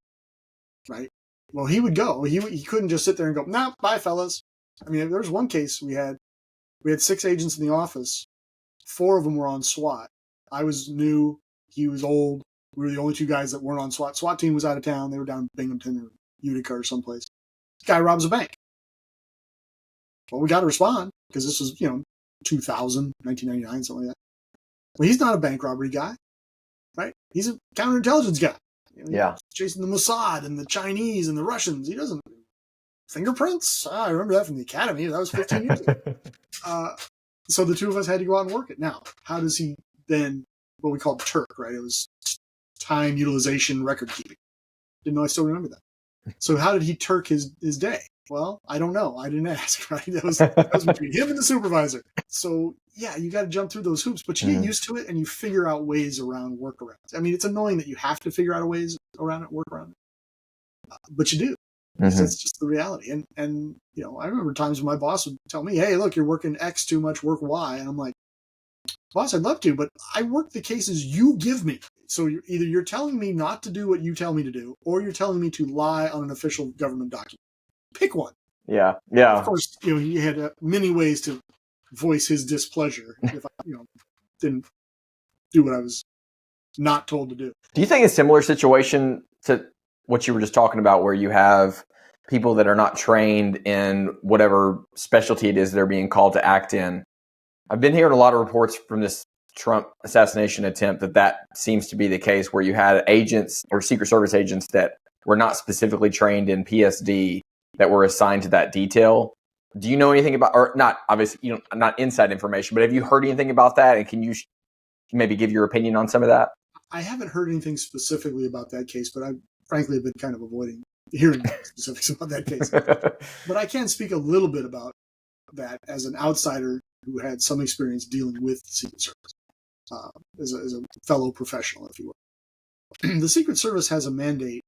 right? Well, he would go. He couldn't just sit there and go, "No, bye, fellas." I mean, there's one case we had 6 agents in the office. 4 of them were on SWAT. I was new. He was old. We were the only 2 guys that weren't on SWAT. SWAT team was out of town. They were down in Binghamton or Utica or someplace. This guy robs a bank. Well, we got to respond because this was, 2000, 1999, something like that. Well, he's not a bank robbery guy, right? He's a counterintelligence guy. Yeah. Chasing the Mossad and the Chinese and the Russians. He doesn't. Fingerprints? I remember that from the academy. That was 15 years ago. So the 2 of us had to go out and work it. Now, how does he then, what we called Turk, right? It was time utilization record keeping. Didn't know I still remember that. So how did he Turk his day? Well, I don't know. I didn't ask, right? That was between him and the supervisor. So yeah, you got to jump through those hoops, but you get used to it and you figure out ways around workarounds. I mean, it's annoying that you have to figure out ways around it, work around it, but you do. Because that's just the reality. And I remember times when my boss would tell me, "Hey, look, you're working X too much, work Y," and I'm like, "Boss, I'd love to, but I work the cases you give me. So you're telling me not to do what you tell me to do, or you're telling me to lie on an official government document. Pick one." Yeah. Of course, he had many ways to voice his displeasure if I, didn't do what I was not told to do. Do you think a similar situation to what you were just talking about, where you have people that are not trained in whatever specialty it is they're being called to act in? I've been hearing a lot of reports from this Trump assassination attempt that seems to be the case, where you had agents or Secret Service agents that were not specifically trained in PSD that were assigned to that detail. Do you know anything about, or not, obviously, not inside information, but have you heard anything about that? And can you maybe give your opinion on some of that? I haven't heard anything specifically about that case, but I frankly have been kind of avoiding hearing specifics about that case. But I can speak a little bit about that as an outsider who had some experience dealing with the Secret Service, as a fellow professional, if you will. The Secret Service has a mandate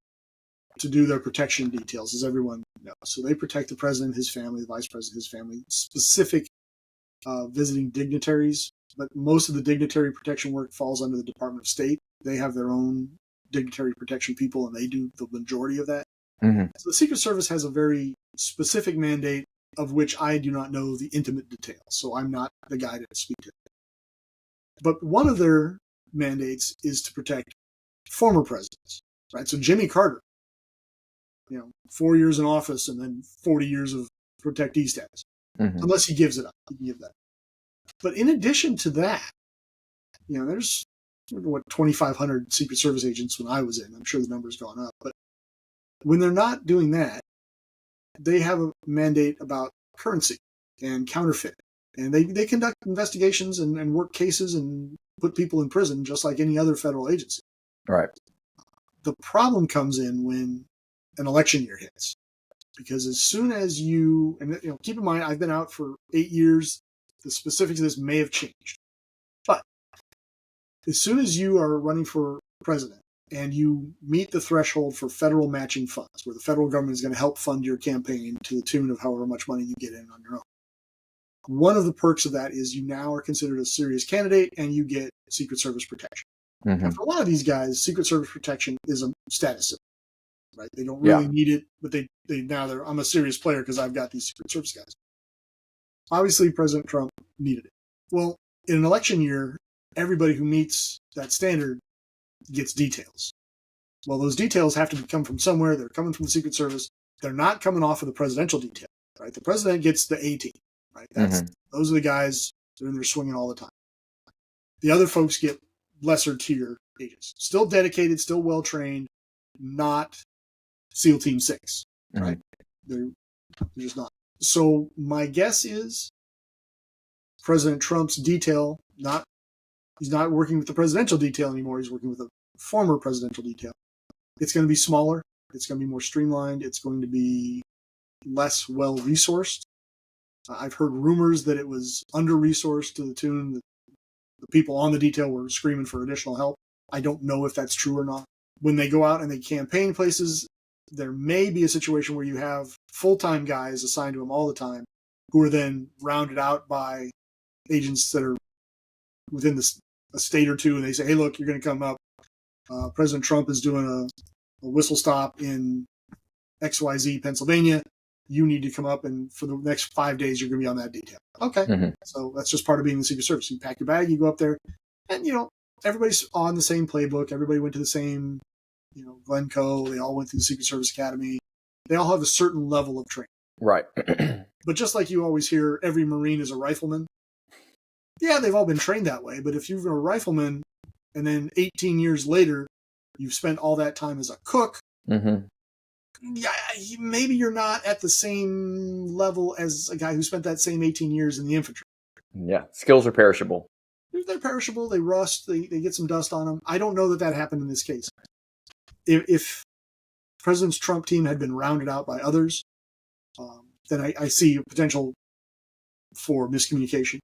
to do their protection details, as everyone knows. So they protect the president, his family, the vice president, his family, specific visiting dignitaries. But most of the dignitary protection work falls under the Department of State. They have their own dignitary protection people, and they do the majority of that. So the Secret Service has a very specific mandate, of which I do not know the intimate details. So I'm not the guy to speak to. But one of their mandates is to protect former presidents, right? So Jimmy Carter, 4 years in office and then 40 years of protectee status, unless he gives it up. He can give that. But in addition to that, there's 2,500 Secret Service agents when I was in. I'm sure the number's gone up. But when they're not doing that, they have a mandate about currency and counterfeit. And they conduct investigations and work cases and put people in prison just like any other federal agency. Right. The problem comes in when an election year hits. Because as soon as keep in mind, I've been out for 8 years. The specifics of this may have changed. But as soon as you are running for president and you meet the threshold for federal matching funds, where the federal government is going to help fund your campaign to the tune of however much money you get in on your own, one of the perks of that is you now are considered a serious candidate and you get Secret Service protection. And for a lot of these guys, Secret Service protection is a status symbol, right? They don't really need it, but I'm a serious player because I've got these Secret Service guys. Obviously, President Trump needed it. Well, in an election year, everybody who meets that standard gets details. Well, those details have to come from somewhere. They're coming from the Secret Service. They're not coming off of the presidential detail, right? The president gets the A team, right? Those are the guys that are in there swinging all the time. The other folks get lesser tier agents, still dedicated, still well trained, not SEAL Team 6, right? They're just not. So my guess is President Trump's detail, he's not working with the presidential detail anymore. He's working with a former presidential detail. It's going to be smaller. It's going to be more streamlined. It's going to be less well-resourced. I've heard rumors that it was under-resourced to the tune that the people on the detail were screaming for additional help. I don't know if that's true or not. When they go out and they campaign places, there may be a situation where you have full-time guys assigned to them all the time who are then rounded out by agents that are within a state or two, and they say, hey, look, you're going to come up. President Trump is doing a whistle stop in XYZ, Pennsylvania. You need to come up, and for the next 5 days, you're going to be on that detail. Okay. So that's just part of being in the Secret Service. You pack your bag, you go up there, and, everybody's on the same playbook. Everybody went to the same, Glencoe. They all went through the Secret Service Academy. They all have a certain level of training. Right. But just like you always hear, every Marine is a rifleman. Yeah, they've all been trained that way. But if you're a rifleman and then 18 years later, you've spent all that time as a cook, yeah, maybe you're not at the same level as a guy who spent that same 18 years in the infantry. Yeah, skills are perishable. They're perishable. They rust. They get some dust on them. I don't know that happened in this case. If President Trump team had been rounded out by others, then I see a potential for miscommunication.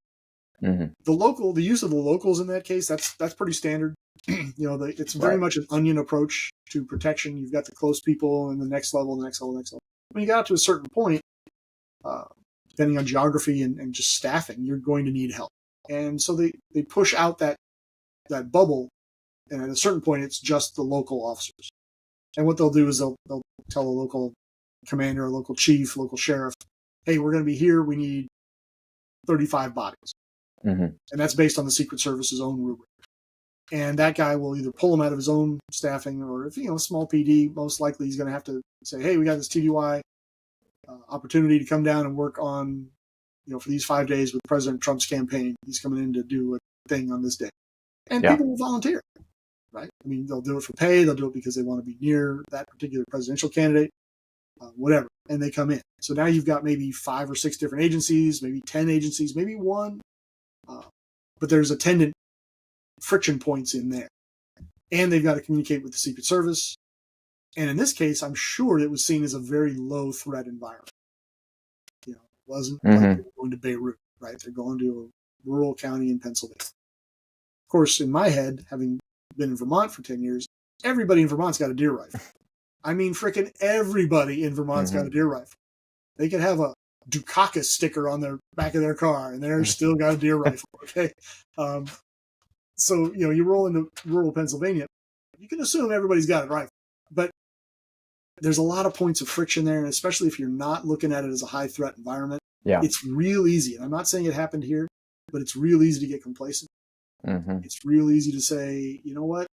Mm-hmm. The use of the locals in that case, that's pretty standard. It's very much an onion approach to protection. You've got the close people and the next level, the next level, the next level. When you got to a certain point, depending on geography and just staffing, you're going to need help. And so they push out that bubble, and at a certain point, it's just the local officers. And what they'll do is they'll tell a local commander, a local chief, local sheriff, hey, we're going to be here. We need 35 bodies. Mm-hmm. And that's based on the Secret Service's own rubric. And that guy will either pull them out of his own staffing, or if, small PD, most likely he's going to have to say, hey, we got this TDY opportunity to come down and work on, for these 5 days with President Trump's campaign. He's coming in to do a thing on this day. And people will volunteer, right? I mean, they'll do it for pay. They'll do it because they want to be near that particular presidential candidate, whatever. And they come in. So now you've got maybe 5 or 6 different agencies, maybe 10 agencies, maybe one. But there's attendant friction points in there. And they've got to communicate with the Secret Service. And in this case, I'm sure it was seen as a very low threat environment. It wasn't like they're going to Beirut, right? They're going to a rural county in Pennsylvania. Of course, in my head, having been in Vermont for 10 years, everybody in Vermont's got a deer rifle. I mean, frickin' everybody in Vermont's got a deer rifle. They could have a Dukakis sticker on the back of their car, and they're still got a deer rifle. Okay, so you roll into rural Pennsylvania, you can assume everybody's got a rifle, but there's a lot of points of friction there, and especially if you're not looking at it as a high threat environment, it's real easy. And I'm not saying it happened here, but it's real easy to get complacent. Mm-hmm. It's real easy to say, you know what,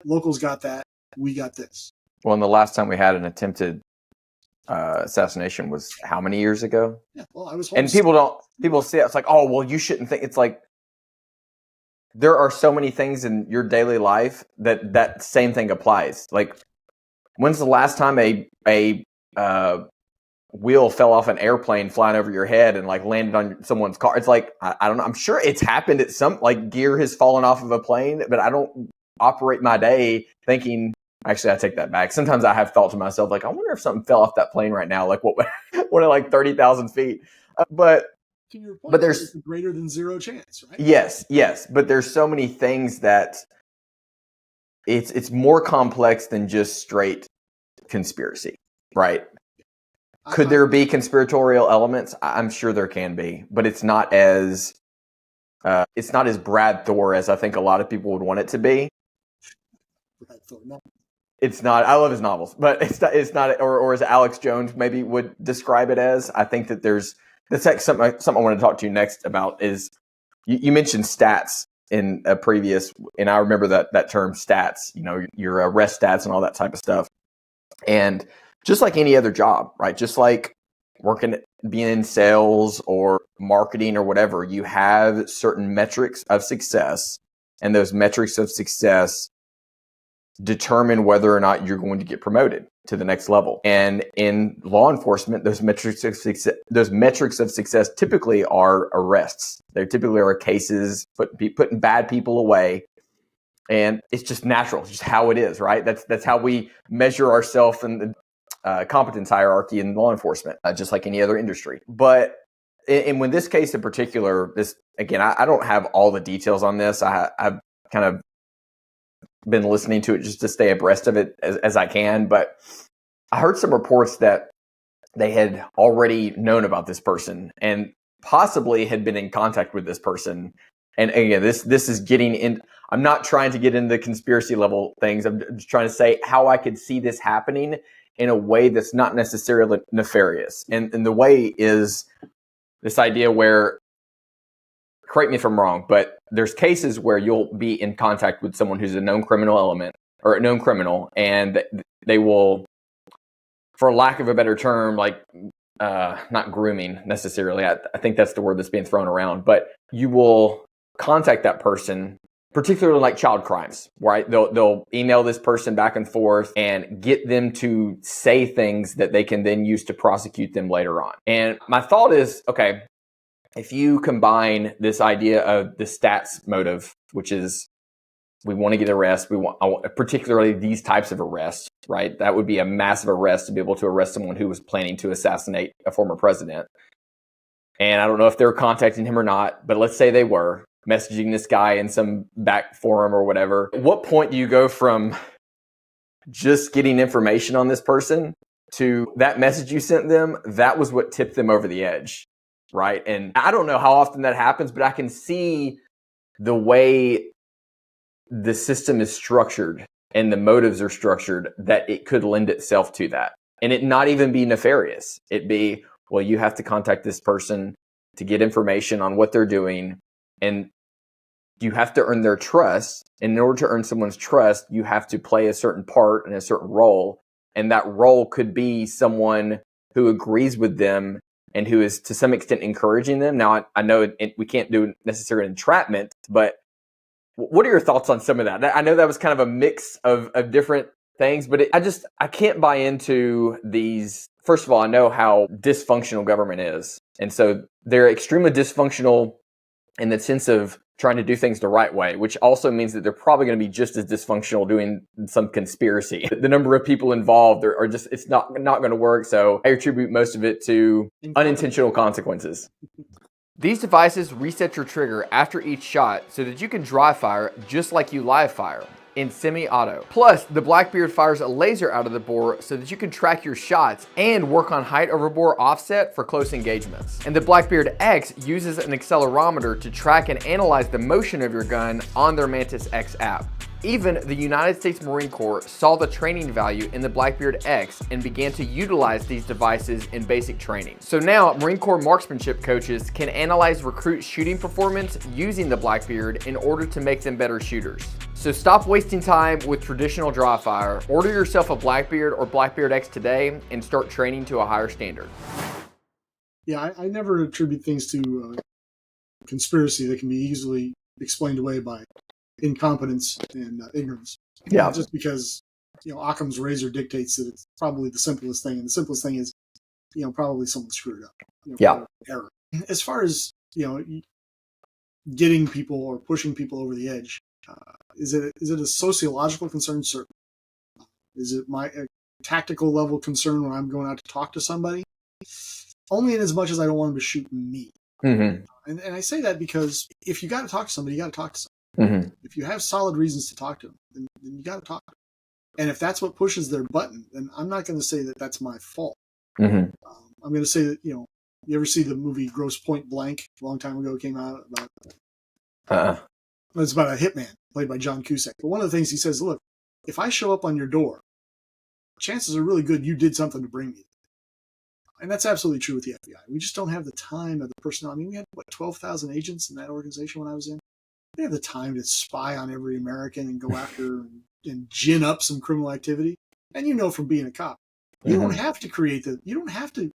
locals got that, we got this. Well, and the last time we had an attempted assassination was how many years ago? Yeah, well, I was. And people say it's like, oh, well, you shouldn't think. It's like there are so many things in your daily life that same thing applies. Like, when's the last time a wheel fell off an airplane flying over your head and like landed on someone's car? It's like I don't know. I'm sure it's happened at some, like, gear has fallen off of a plane, but I don't operate my day thinking. Actually, I take that back. Sometimes I have thought to myself, like, I wonder if something fell off that plane right now, like what at like 30,000 feet. But to your point, but there's a greater than zero chance, right? Yes. But there's so many things that it's more complex than just straight conspiracy, right? Could there be conspiratorial elements? I'm sure there can be, but it's not as Brad Thor as I think a lot of people would want it to be. Brad Thor, no. It's not. I love his novels, but it's not. Or as Alex Jones maybe would describe it as. I think that that's like something I want to talk to you next about is you mentioned stats in a previous, and I remember that term stats. Your arrest stats and all that type of stuff. And just like any other job, right? Just like being in sales or marketing or whatever, you have certain metrics of success, and those metrics of success determine whether or not you're going to get promoted to the next level. And in law enforcement, those metrics of success typically are arrests. They typically are cases putting bad people away. And it's just natural. It's just how it is, right? That's how we measure ourselves in the competence hierarchy in law enforcement, just like any other industry. But in this case in particular, this, again, I don't have all the details on this. I've kind of been listening to it just to stay abreast of it as I can. But I heard some reports that they had already known about this person and possibly had been in contact with this person. And again, this is getting in. I'm not trying to get into the conspiracy level things. I'm just trying to say how I could see this happening in a way that's not necessarily nefarious. And the way is this idea where, correct me if I'm wrong, but there's cases where you'll be in contact with someone who's a known criminal element or a known criminal, and they will, for lack of a better term, like not grooming necessarily. I think that's the word that's being thrown around, but you will contact that person, particularly like child crimes, right? They'll email this person back and forth and get them to say things that they can then use to prosecute them later on. And my thought is, okay, if you combine this idea of the stats motive, which is We want to get arrested. Particularly these types of arrests, right? That would be a massive arrest to be able to arrest someone who was planning to assassinate a former president. And I don't know if they were contacting him or not, but let's say they were messaging this guy in some back forum or whatever. At what point do you go from just getting information on this person to that message you sent them? That was what tipped them over the edge, right? And I don't know how often that happens, but I can see the way the system is structured and the motives are structured that it could lend itself to that. And it not even be nefarious. It be, well, you have to contact this person to get information on what they're doing, and you have to earn their trust. And in order to earn someone's trust, you have to play a certain part and a certain role. And that role could be someone who agrees with them and who is to some extent encouraging them. Now, I know we can't do necessarily entrapment, but what are your thoughts on some of that? I know that was kind of a mix of different things, but I can't buy into these. First of all, I know how dysfunctional government is. And so they're extremely dysfunctional in the sense of trying to do things the right way, which also means that they're probably going to be just as dysfunctional doing some conspiracy. The number of people involved are just, it's not going to work. So I attribute most of it to unintentional consequences. These devices reset your trigger after each shot so that you can dry fire just like you live fire in semi-auto. Plus, the Blackbeard fires a laser out of the bore so that you can track your shots and work on height over bore offset for close engagements. And the Blackbeard X uses an accelerometer to track and analyze the motion of your gun on their Mantis X app. Even the United States Marine Corps saw the training value in the Blackbeard X and began to utilize these devices in basic training. So now Marine Corps marksmanship coaches can analyze recruit shooting performance using the Blackbeard in order to make them better shooters. So stop wasting time with traditional dry fire, order yourself a Blackbeard or Blackbeard X today, and start training to a higher standard. Yeah, I never attribute things to conspiracy that can be easily explained away by incompetence and ignorance. Yeah. Just because, Occam's razor dictates that it's probably the simplest thing, and the simplest thing is, probably someone screwed up. Error. As far as, getting people or pushing people over the edge, is it a sociological concern? Certainly. Is it a tactical level concern when I'm going out to talk to somebody? Only in as much as I don't want them to shoot me. Mm-hmm. And I say that because if you got to talk to somebody, you got to talk to somebody. Mm-hmm. If you have solid reasons to talk to them, then you got to talk to them. And if that's what pushes their button, then I'm not going to say that that's my fault. Mm-hmm. I'm going to say that, you ever see the movie Grosse Pointe Blank a long time ago? It came out about... It's about a hitman played by John Cusack. But one of the things he says, look, if I show up on your door, chances are really good you did something to bring me. And that's absolutely true with the FBI. We just don't have the time or the personnel. I mean, we had, 12,000 agents in that organization when I was in. We didn't have the time to spy on every American and go after and gin up some criminal activity. And from being a cop, you don't have to you don't have to,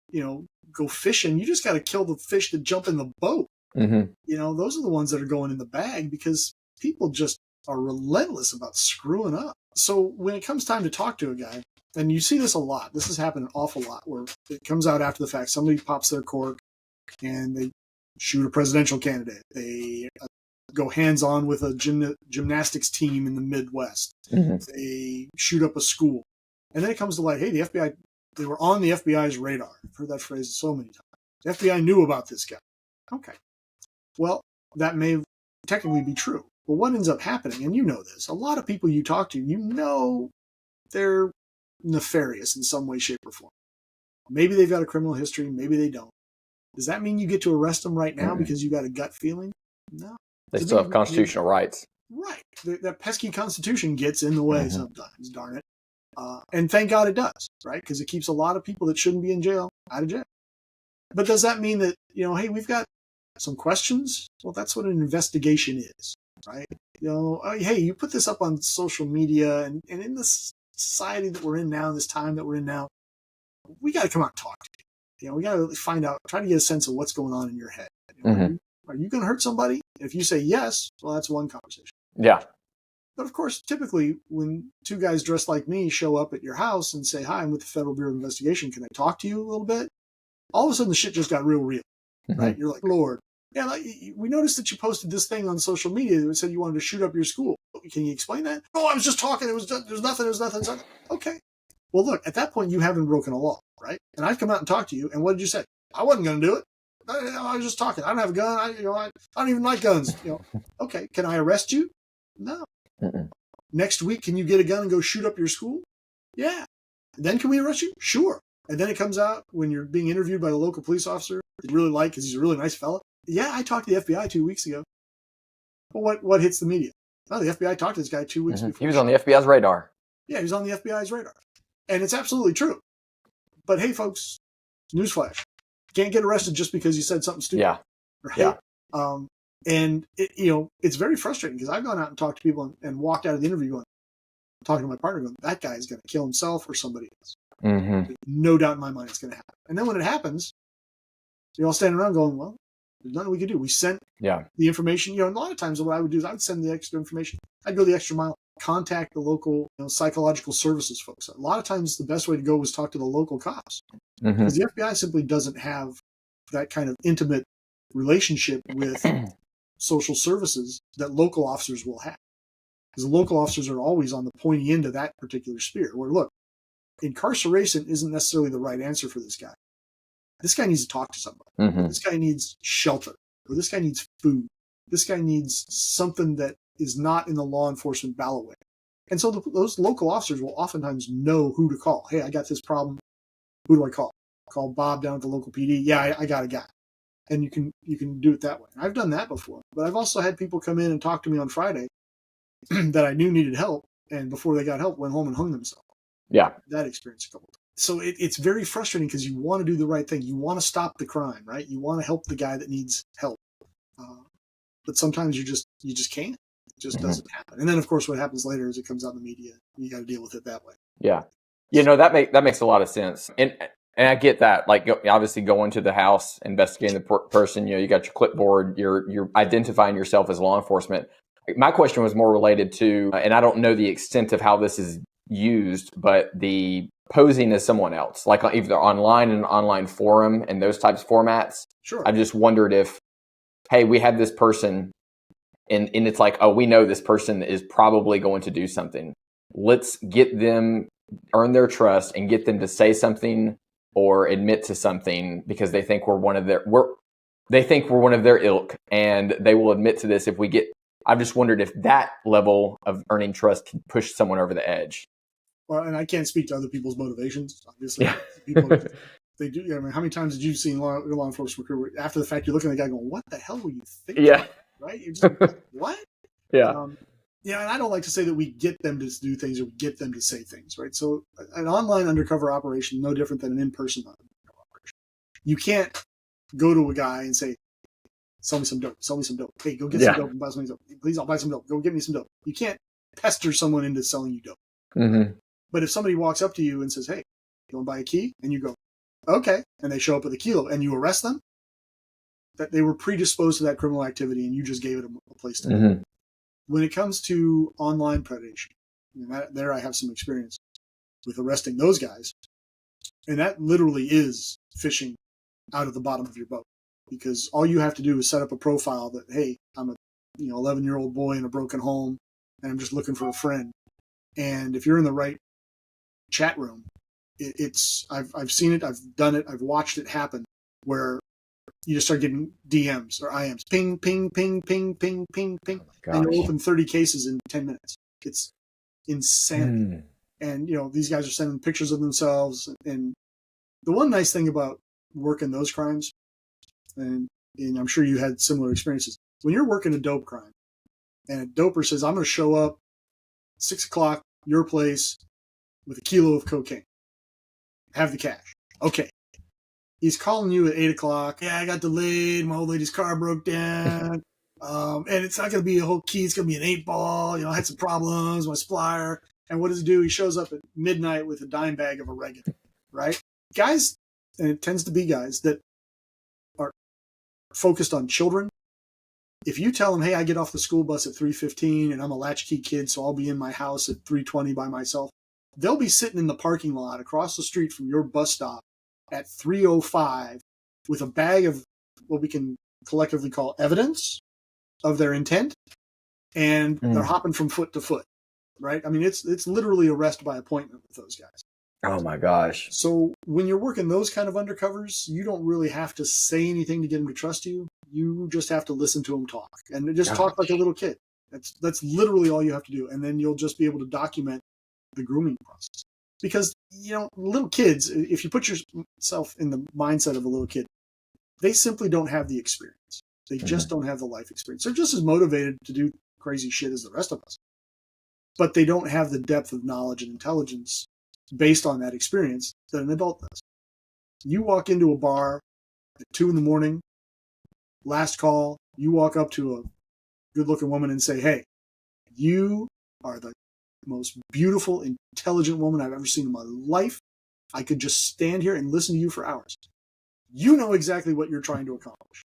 go fishing. You just got to kill the fish that jump in the boat. Mm-hmm. Those are the ones that are going in the bag because people just are relentless about screwing up. So when it comes time to talk to a guy, and you see this a lot, this has happened an awful lot, where it comes out after the fact, somebody pops their cork and they shoot a presidential candidate. They go hands-on with a gymnastics team in the Midwest. Mm-hmm. They shoot up a school. And then it comes to light, hey, the FBI, they were on the FBI's radar. I've heard that phrase so many times. The FBI knew about this guy. Okay. Well, that may technically be true. But what ends up happening, and you know this, a lot of people you talk to, they're nefarious in some way, shape, or form. Maybe they've got a criminal history, maybe they don't. Does that mean you get to arrest them right now because you got a gut feeling? No. They still have constitutional rights. Right. That pesky Constitution gets in the way sometimes, darn it. And thank God it does, right? Because it keeps a lot of people that shouldn't be in jail out of jail. But does that mean that, hey, we've got some questions? Well, that's what an investigation is, right? Hey, you put this up on social media, and in this society that we're in now, this time that we're in now, we got to come out and talk to you. We got to find out, try to get a sense of what's going on in your head. Are you going to hurt somebody? If you say yes, well, that's one conversation. Yeah. But of course, typically when two guys dressed like me show up at your house and say, hi, I'm with the Federal Bureau of Investigation. Can I talk to you a little bit? All of a sudden the shit just got real, right? You're like, Lord, Yeah, like, we noticed that you posted this thing on social media that said you wanted to shoot up your school. Can you explain that? Oh, I was just talking. There's nothing. Okay. Well, look, at that point, you haven't broken a law, right? And I've come out and talked to you, and what did you say? I wasn't going to do it. I was just talking. I don't have a gun. I don't even like guns. Okay. Can I arrest you? No. Mm-mm. Next week, can you get a gun and go shoot up your school? Yeah. Then can we arrest you? Sure. And then it comes out when you're being interviewed by the local police officer that you really like because he's a really nice fella. Yeah, I talked to the FBI 2 weeks ago. Well, what hits the media? Oh, the FBI talked to this guy 2 weeks before. He was on the FBI's radar. Yeah, he was on the FBI's radar. And it's absolutely true. But hey, folks, newsflash. Can't get arrested just because you said something stupid. Yeah. Right? Yeah. And it's very frustrating because I've gone out and talked to people and walked out of the interview talking to my partner going, that guy's going to kill himself or somebody else. Mm-hmm. No doubt in my mind it's going to happen. And then when it happens, you're all standing around going, well, there's nothing we can do. We sent the information. And a lot of times what I would do is I would send the extra information. I'd go the extra mile, contact the local psychological services folks. A lot of times the best way to go was talk to the local cops. Mm-hmm. Because the FBI simply doesn't have that kind of intimate relationship with social services that local officers will have. Because the local officers are always on the pointy end of that particular spear. Where, look, incarceration isn't necessarily the right answer for this guy. This guy needs to talk to somebody. Mm-hmm. This guy needs shelter. Or this guy needs food. This guy needs something that is not in the law enforcement ballot way. And so those local officers will oftentimes know who to call. Hey, I got this problem. Who do I call? Call Bob down at the local PD. Yeah, I got a guy. And you can do it that way. I've done that before. But I've also had people come in and talk to me on Friday that I knew needed help. And before they got help, went home and hung themselves. Yeah. That experience a couple times. So it's very frustrating because you want to do the right thing. You want to stop the crime, right? You want to help the guy that needs help. But sometimes you just can't. It just doesn't happen. And then, of course, what happens later is it comes out in the media. You got to deal with it that way. Yeah. That makes a lot of sense. And I get that. Like, obviously going to the house, investigating the person, you got your clipboard, you're identifying yourself as law enforcement. My question was more related to, and I don't know the extent of how this is used, but the posing as someone else, like either online in an online forum and those types of formats. Sure. I just wondered if, hey, we have this person and it's like, oh, we know this person is probably going to do something. Let's get them, earn their trust and get them to say something or admit to something because they think we're one of their ilk and they will admit to this if we get. I've just wondered if that level of earning trust can push someone over the edge. Well, and I can't speak to other people's motivations, obviously. Yeah. People, they do. I mean, how many times did you see in law enforcement career after the fact you're looking at the guy going, "What the hell were you thinking?" Yeah. Right? You're just like, what? Yeah. And I don't like to say that we get them to do things or we get them to say things, right? So an online undercover operation, no different than an in-person undercover operation. You can't go to a guy and say, sell me some dope. Hey, go get some dope and buy some dope. Please, I'll buy some dope. Go get me some dope. You can't pester someone into selling you dope. Mm-hmm. But if somebody walks up to you and says, hey, you want to buy a key? And you go, okay. And they show up with a kilo and you arrest them, that they were predisposed to that criminal activity and you just gave it a place to go. When it comes to online predation, there I have some experience with arresting those guys. And that literally is fishing out of the bottom of your boat. Because all you have to do is set up a profile that, hey, I'm a 11-year-old boy in a broken home, and I'm just looking for a friend. And if you're in the right chat room, I've seen it, I've done it, I've watched it happen, where you just start getting DMs or IMs, ping, ping, ping, ping, ping, ping, ping, and you open 30 cases in 10 minutes. It's insanity. And these guys are sending pictures of themselves. And the one nice thing about working those crimes, and I'm sure you had similar experiences. When you're working a dope crime and a doper says, I'm going to show up 6 o'clock, your place, with a kilo of cocaine. Have the cash. Okay. He's calling you at 8 o'clock. Yeah, I got delayed. My old lady's car broke down. And it's not going to be a whole key. It's going to be an 8-ball. I had some problems, my splier. And what does he do? He shows up at midnight with a dime bag of oregano, right? Guys, and it tends to be guys that are focused on children. If you tell them, hey, I get off the school bus at 3:15 and I'm a latchkey kid, so I'll be in my house at 3:20 by myself, they'll be sitting in the parking lot across the street from your bus stop at 3:05 with a bag of what we can collectively call evidence of their intent, and they're hopping from foot to foot, right? I mean, it's literally arrest by appointment with those guys. Oh my gosh. So when you're working those kind of undercovers, you don't really have to say anything to get them to trust you. You just have to listen to them talk, and just talk like a little kid. That's literally all you have to do, and then you'll just be able to document the grooming process. Because, little kids, if you put yourself in the mindset of a little kid, they simply don't have the experience. They just don't have the life experience. They're just as motivated to do crazy shit as the rest of us. But they don't have the depth of knowledge and intelligence based on that experience that an adult does. You walk into a bar at 2 a.m, last call, you walk up to a good-looking woman and say, hey, you are the most beautiful, intelligent woman I've ever seen in my life. I could just stand here and listen to you for hours. You know exactly what you're trying to accomplish.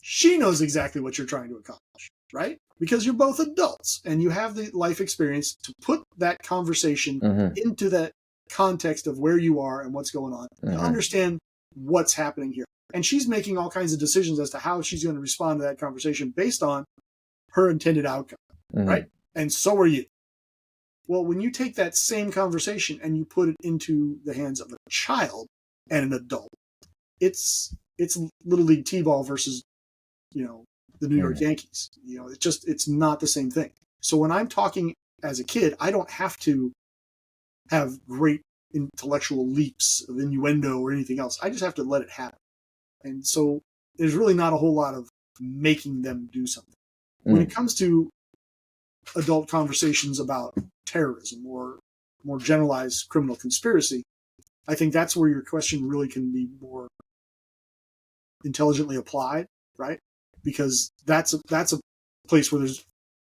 She knows exactly what you're trying to accomplish, right? Because you're both adults and you have the life experience to put that conversation into that context of where you are and what's going on, to understand what's happening here. And she's making all kinds of decisions as to how she's going to respond to that conversation based on her intended outcome, right? And so are you. Well, when you take that same conversation and you put it into the hands of a child and an adult, it's Little League T-ball versus, the New York Yankees. It's not the same thing. So when I'm talking as a kid, I don't have to have great intellectual leaps of innuendo or anything else. I just have to let it happen. And so there's really not a whole lot of making them do something. When it comes to adult conversations about terrorism or more generalized criminal conspiracy, I think that's where your question really can be more intelligently applied, right? Because that's a place where there's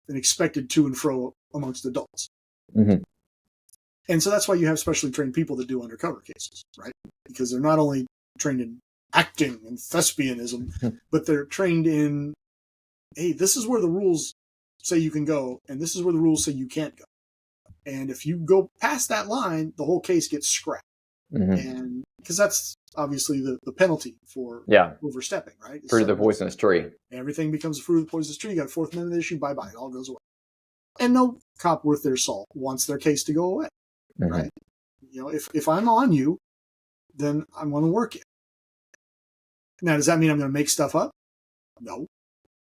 an expected to and fro amongst adults. And so that's why you have specially trained people that do undercover cases, right? Because they're not only trained in acting and thespianism, but they're trained in, hey, this is where the rules say you can go, and this is where the rules say you can't go. And if you go past that line, the whole case gets scrapped. And because that's obviously the penalty for overstepping, right? Fruit of the poisonous tree. Everything becomes a fruit of the poisonous tree. You got a Fourth Amendment issue, bye-bye. It all goes away. And no cop worth their salt wants their case to go away, right? If I'm on you, then I want to work it. Now, does that mean I'm going to make stuff up? No.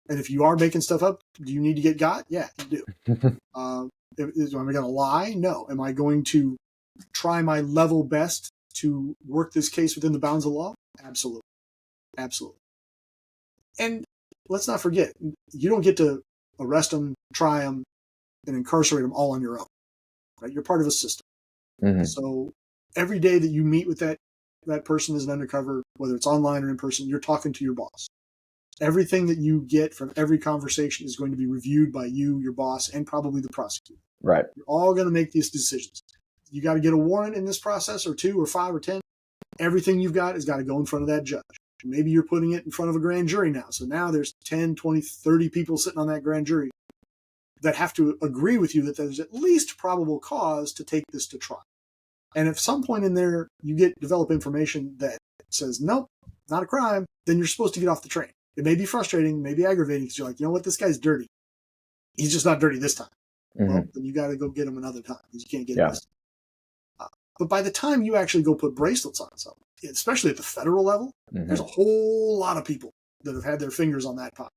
And if you are making stuff up, do you need to get got? Yeah, you do. Am I going to lie? No. Am I going to try my level best to work this case within the bounds of law? Absolutely. Absolutely. And let's not forget, you don't get to arrest them, try them, and incarcerate them all on your own. Right? You're part of a system. So every day that you meet with that person as an undercover, whether it's online or in person, you're talking to your boss. Everything that you get from every conversation is going to be reviewed by you, your boss, and probably the prosecutor. Right. You're all going to make these decisions. You got to get a warrant in this process, or 2 or 5 or 10. Everything you've got has got to go in front of that judge. Maybe you're putting it in front of a grand jury now. So now there's 10, 20, 30 people sitting on that grand jury that have to agree with you that there's at least probable cause to take this to trial. And if some point in there you develop information that says, nope, not a crime, then you're supposed to get off the train. It may be frustrating, may be aggravating, because you're like, you know what, this guy's dirty. He's just not dirty this time. Well, then you got to go get him another time, because you can't get him this time. But by the time you actually go put bracelets on something, especially at the federal level, there's a whole lot of people that have had their fingers on that pot.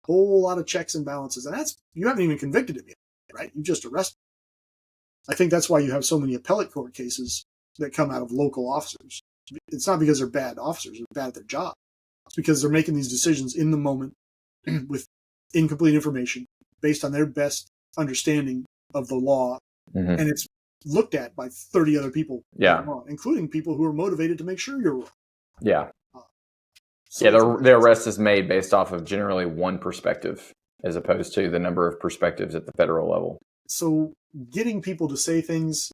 A whole lot of checks and balances. And you haven't even convicted him yet, right? You just arrested him. I think that's why you have so many appellate court cases that come out of local officers. It's not because they're bad officers, they're bad at their job. It's because they're making these decisions in the moment with incomplete information based on their best understanding of the law. And it's looked at by 30 other people, including people who are motivated to make sure you're wrong. The arrest is made based off of generally one perspective as opposed to the number of perspectives at the federal level. So getting people to say things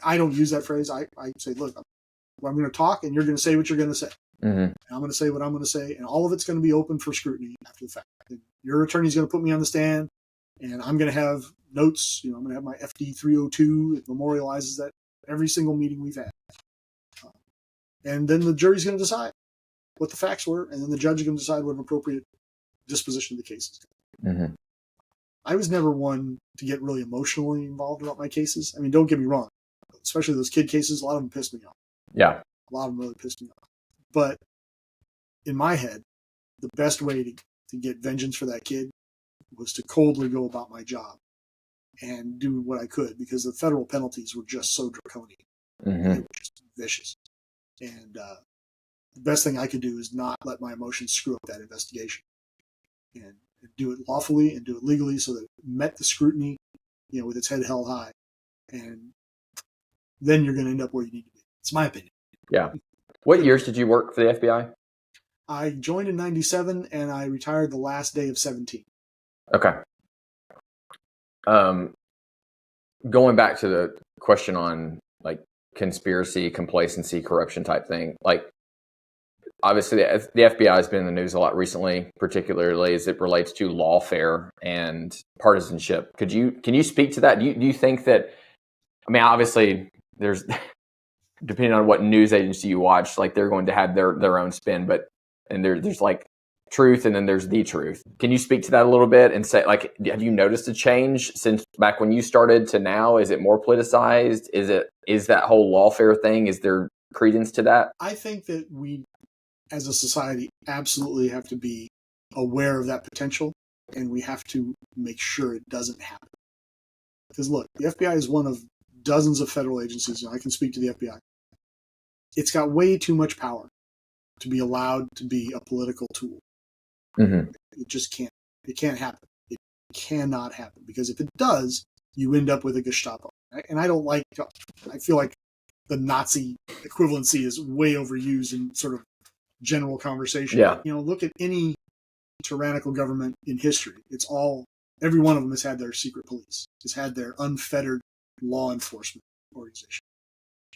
I don't use that phrase. I say, look, I'm going to talk and you're going to say what you're going to say. And I'm going to say what I'm going to say, and all of it's going to be open for scrutiny after the fact. And your attorney's going to put me on the stand, and I'm going to have notes. I'm going to have my FD 302 that memorializes that every single meeting we've had. And then the jury's going to decide. what the facts were, and then the judge is going to decide what an appropriate disposition of the case is. Mm-hmm. I was never one to get really emotionally involved about my cases. I mean, don't get me wrong, especially those kid cases, a lot of them pissed me off. Yeah. A lot of them really pissed me off. But in my head, the best way to get vengeance for that kid was to coldly go about my job and do what I could, because the federal penalties were just so draconian. Mm-hmm. They were just vicious. And the best thing I could do is not let my emotions screw up that investigation, and do it lawfully and do it legally so that it met the scrutiny, with its head held high. And then you're going to end up where you need to be. It's my opinion. Yeah. What years did you work for the FBI? I joined in 97 and I retired the last day of 17. Okay. Going back to the question on like conspiracy, complacency, corruption type thing, like obviously the FBI has been in the news a lot recently, particularly as it relates to lawfare and partisanship. Can you speak to that? Do you think that, I mean, obviously there's, depending on what news agency you watch, like they're going to have their own spin, and there's like truth and then there's the truth. Can you speak to that a little bit and say, like, have you noticed a change since back when you started to now? Is it more politicized? Is that whole lawfare thing, is there credence to that? I think that we, as a society, absolutely have to be aware of that potential, and we have to make sure it doesn't happen. Because look, the FBI is one of dozens of federal agencies, and I can speak to the FBI. It's got way too much power to be allowed to be a political tool. Mm-hmm. It just can't. It can't happen. It cannot happen, because if it does, you end up with a Gestapo. And I feel like the Nazi equivalency is way overused in sort of general conversation. Yeah. Look at any tyrannical government in history. Every one of them has had their secret police, has had their unfettered law enforcement organization.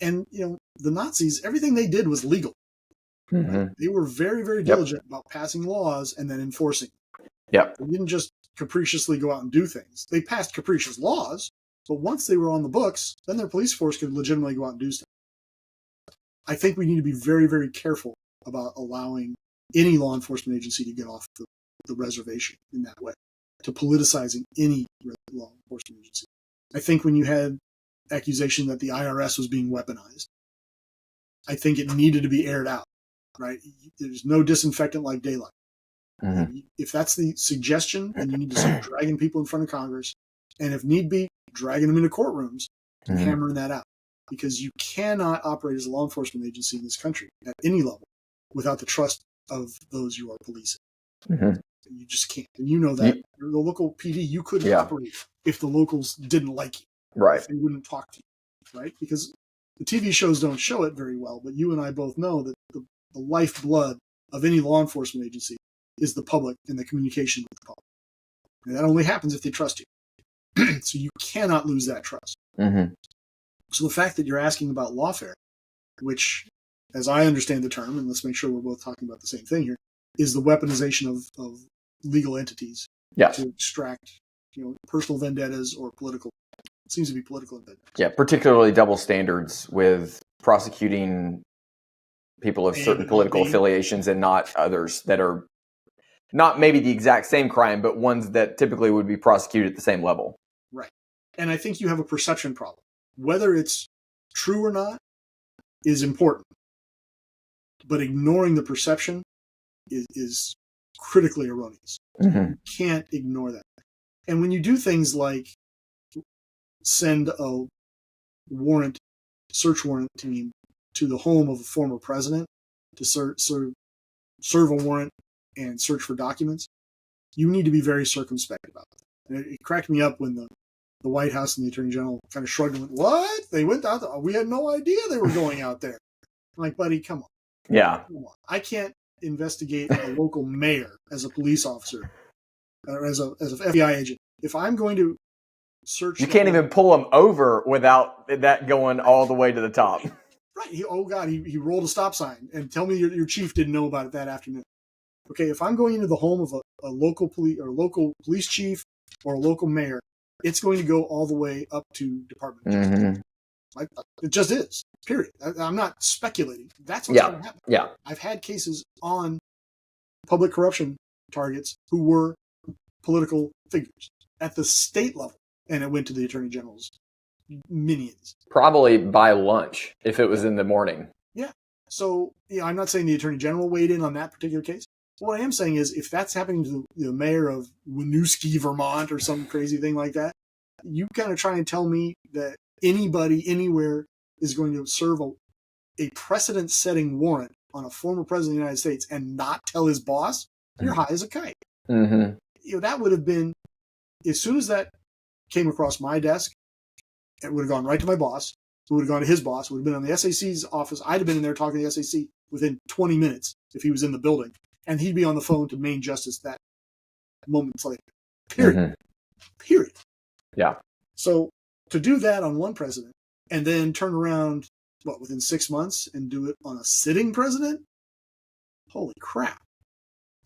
And, the Nazis, everything they did was legal. Mm-hmm. Right? They were very, very diligent about passing laws and then enforcing them. Yep. They didn't just capriciously go out and do things. They passed capricious laws, but once they were on the books, then their police force could legitimately go out and do stuff. I think we need to be very, very careful about allowing any law enforcement agency to get off the reservation in that way, to politicizing any law enforcement agency. I think when you had accusation that the IRS was being weaponized, I think it needed to be aired out, right? There's no disinfectant like daylight. Mm-hmm. If that's the suggestion, then you need to start dragging people in front of Congress, and if need be, dragging them into courtrooms and Mm-hmm. hammering that out. Because you cannot operate as a law enforcement agency in this country at any level without the trust of those you are policing. Mm-hmm. You just can't. And you know that. The local PD, you couldn't operate if the locals didn't like you. Right. They wouldn't talk to you, right? Because the TV shows don't show it very well, but you and I both know that the lifeblood of any law enforcement agency is the public and the communication with the public. And that only happens if they trust you. So you cannot lose that trust. Mm-hmm. So the fact that you're asking about lawfare, which, as I understand the term, and let's make sure we're both talking about the same thing here, is the weaponization of legal entities to extract, personal vendettas or political. It seems to be political vendettas. Yeah, particularly double standards with prosecuting people of certain political affiliations and not others that are not maybe the exact same crime, but ones that typically would be prosecuted at the same level. Right. And I think you have a perception problem. Whether it's true or not is important. But ignoring the perception is critically erroneous. Mm-hmm. You can't ignore that. And when you do things like send a search warrant team to the home of a former president to serve a warrant and search for documents, you need to be very circumspect about that. And it cracked me up when the White House and the Attorney General kind of shrugged and went, "What? They went out there? We had no idea they were going out there." I'm like, buddy, come on. Yeah. Come on. I can't investigate a local mayor as a police officer or as an FBI agent. If I'm going to search... You can't even pull them over without that going all the way to the top. Right. He rolled a stop sign, and tell me your chief didn't know about it that afternoon. Okay, if I'm going into the home of a local police chief or a local mayor, it's going to go all the way up to department. Mm-hmm. It just is. Period. I'm not speculating. That's what's Yeah. going to happen. Yeah. I've had cases on public corruption targets who were political figures at the state level, and it went to the attorney general's minions. Probably by lunch if it was in the morning. Yeah. So, I'm not saying the attorney general weighed in on that particular case. What I am saying is, if that's happening to the mayor of Winooski, Vermont, or some crazy thing like that, you kind of try and tell me that anybody anywhere is going to serve a precedent-setting warrant on a former president of the United States and not tell his boss, you're high as a kite. Mm-hmm. That would have been, as soon as that came across my desk, it would have gone right to my boss. It would have gone to his boss. It would have been on the SAC's office. I'd have been in there talking to the SAC within 20 minutes if he was in the building. And he'd be on the phone to Main Justice that moments later. Period. Mm-hmm. Period. Yeah. So to do that on one president and then turn around, within 6 months and do it on a sitting president? Holy crap.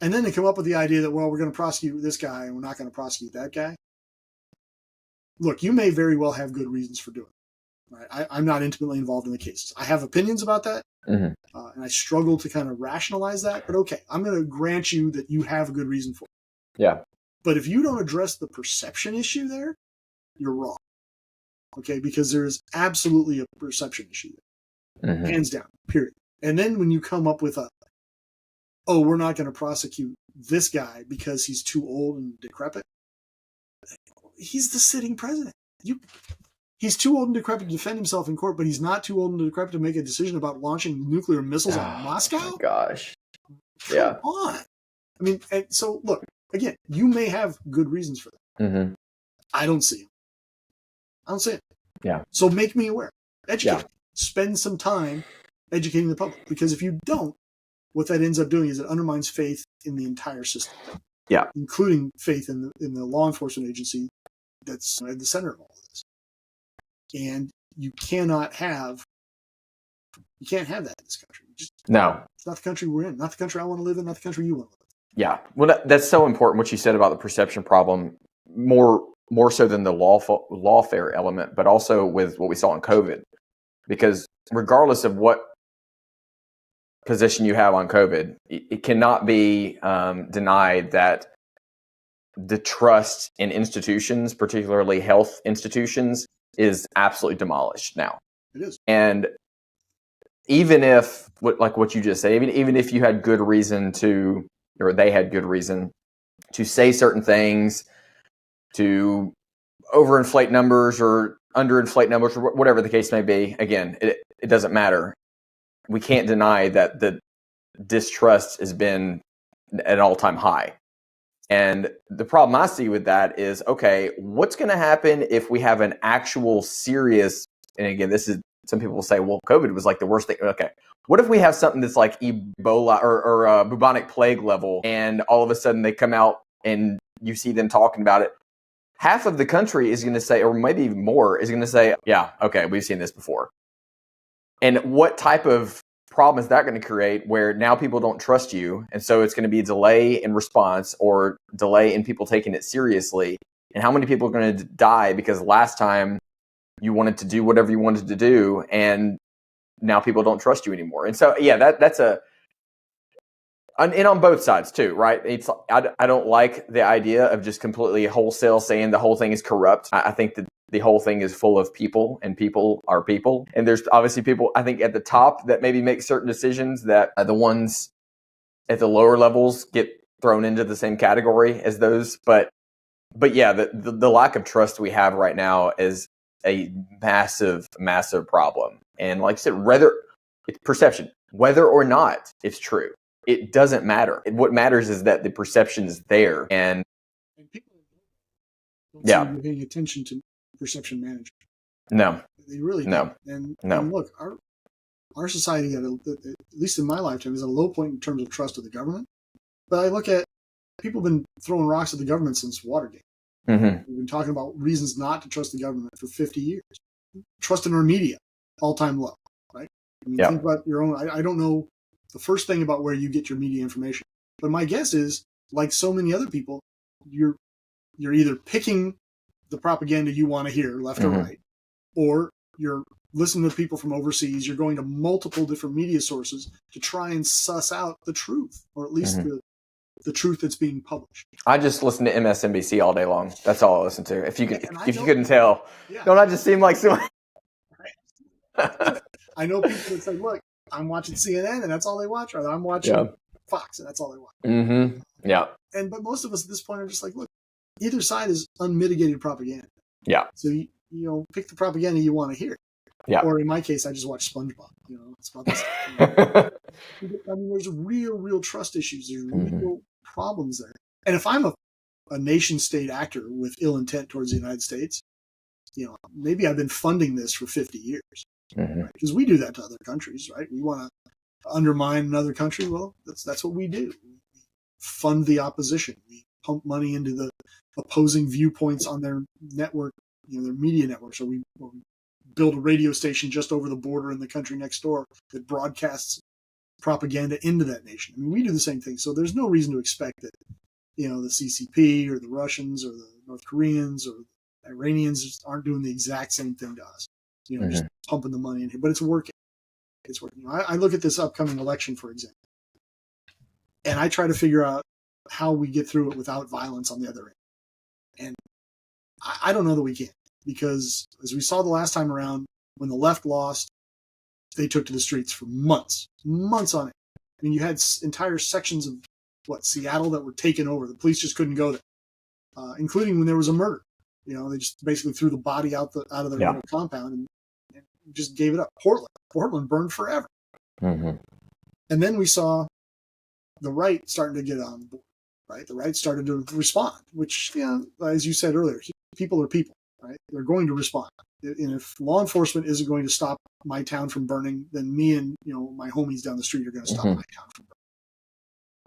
And then they come up with the idea that, we're going to prosecute this guy and we're not going to prosecute that guy. Look, you may very well have good reasons for doing it. Right? I'm not intimately involved in the cases. I have opinions about that, and I struggle to kind of rationalize that. But okay, I'm going to grant you that you have a good reason for it. Yeah. But if you don't address the perception issue there, you're wrong. Okay, because there is absolutely a perception issue there. Hands down, period. And then when you come up with we're not going to prosecute this guy because he's too old and decrepit. He's the sitting president. He's too old and decrepit to defend himself in court, but he's not too old and decrepit to make a decision about launching nuclear missiles on Moscow? Oh, gosh. Come on. I mean, and so look, again, you may have good reasons for that. I don't see it. Yeah. So make me aware. Educate me. Spend some time educating the public. Because if you don't, what that ends up doing is it undermines faith in the entire system. Yeah. Including faith in the law enforcement agency that's at the center of all of this. And you can't have that in this country. No. It's not the country we're in. Not the country I want to live in. Not the country you want to live in. Yeah. Well, that's so important, what you said about the perception problem, more so than the lawfare element, but also with what we saw in COVID. Because regardless of what position you have on COVID, it cannot be denied that the trust in institutions, particularly health institutions, is absolutely demolished now. It is. And even if, like what you just said, even if you had good reason to, or they had good reason to say certain things, to overinflate numbers or underinflate numbers, or whatever the case may be, again, it doesn't matter. We can't deny that the distrust has been at an all-time high. And the problem I see with that is, okay, what's going to happen if we have an actual serious, and again, this is, some people will say, well, COVID was like the worst thing. Okay. What if we have something that's like Ebola or bubonic plague level, and all of a sudden they come out and you see them talking about it? Half of the country is going to say, or maybe even more, is going to say, yeah, okay, we've seen this before. And what type of problem is that going to create where now people don't trust you? And so it's going to be a delay in response or delay in people taking it seriously. And how many people are going to die because last time you wanted to do whatever you wanted to do and now people don't trust you anymore? And so, yeah, that's and on both sides too, right? It's I don't like the idea of just completely wholesale saying the whole thing is corrupt. I think that the whole thing is full of people, and people are people. And there's obviously people, I think, at the top that maybe make certain decisions that the ones at the lower levels get thrown into the same category as those. But yeah, the lack of trust we have right now is a massive, massive problem. And like I said, it's perception, whether or not it's true. It doesn't matter. What matters is that the perception is there. And people don't seem to be paying attention to perception management. No. They really don't. And No. Look, our society, at least in my lifetime, is at a low point in terms of trust of the government. But I look at people have been throwing rocks at the government since Watergate. Mm-hmm. We've been talking about reasons not to trust the government for 50 years. Trust in our media, all-time low, right? I mean, think about your own. I don't know the first thing about where you get your media information, but my guess is, like so many other people, you're either picking the propaganda you want to hear, left or right, or you're listening to people from overseas. You're going to multiple different media sources to try and suss out the truth, or at least the truth that's being published. I just listen to MSNBC all day long. That's all I listen to. If you couldn't tell, yeah. Don't I just seem like someone? I know people that say, "Look, I'm watching CNN, and that's all they watch," or "I'm watching Fox, and that's all they watch." Mm-hmm. Yeah. But most of us at this point are just like, "Look, either side is unmitigated propaganda." Yeah. So pick the propaganda you want to hear. Yeah. Or in my case, I just watch SpongeBob. It's about this. I mean, there's real trust issues. There's real problems there. And if I'm a nation state actor with ill intent towards the United States, maybe I've been funding this for 50 years. Because we do that to other countries, right? We want to undermine another country. Well, that's what we do. We fund the opposition. We pump money into the opposing viewpoints on their network, their media network. So we build a radio station just over the border in the country next door that broadcasts propaganda into that nation. I mean, we do the same thing. So there's no reason to expect that, the CCP or the Russians or the North Koreans or the Iranians aren't doing the exact same thing to us, just pumping the money in here. But it's working. It's working. I look at this upcoming election, for example, and I try to figure out how we get through it without violence on the other end. And I don't know that we can. Because as we saw the last time around, when the left lost, they took to the streets for months on it. I mean, you had entire sections of Seattle that were taken over. The police just couldn't go there, including when there was a murder. They just basically threw the body out of their little compound and just gave it up. Portland burned forever. And then we saw the right starting to get on board. Right, the right started to respond, which, as you said earlier, people are people. Right? They're going to respond. And if law enforcement isn't going to stop my town from burning, then me and my homies down the street are going to stop my town from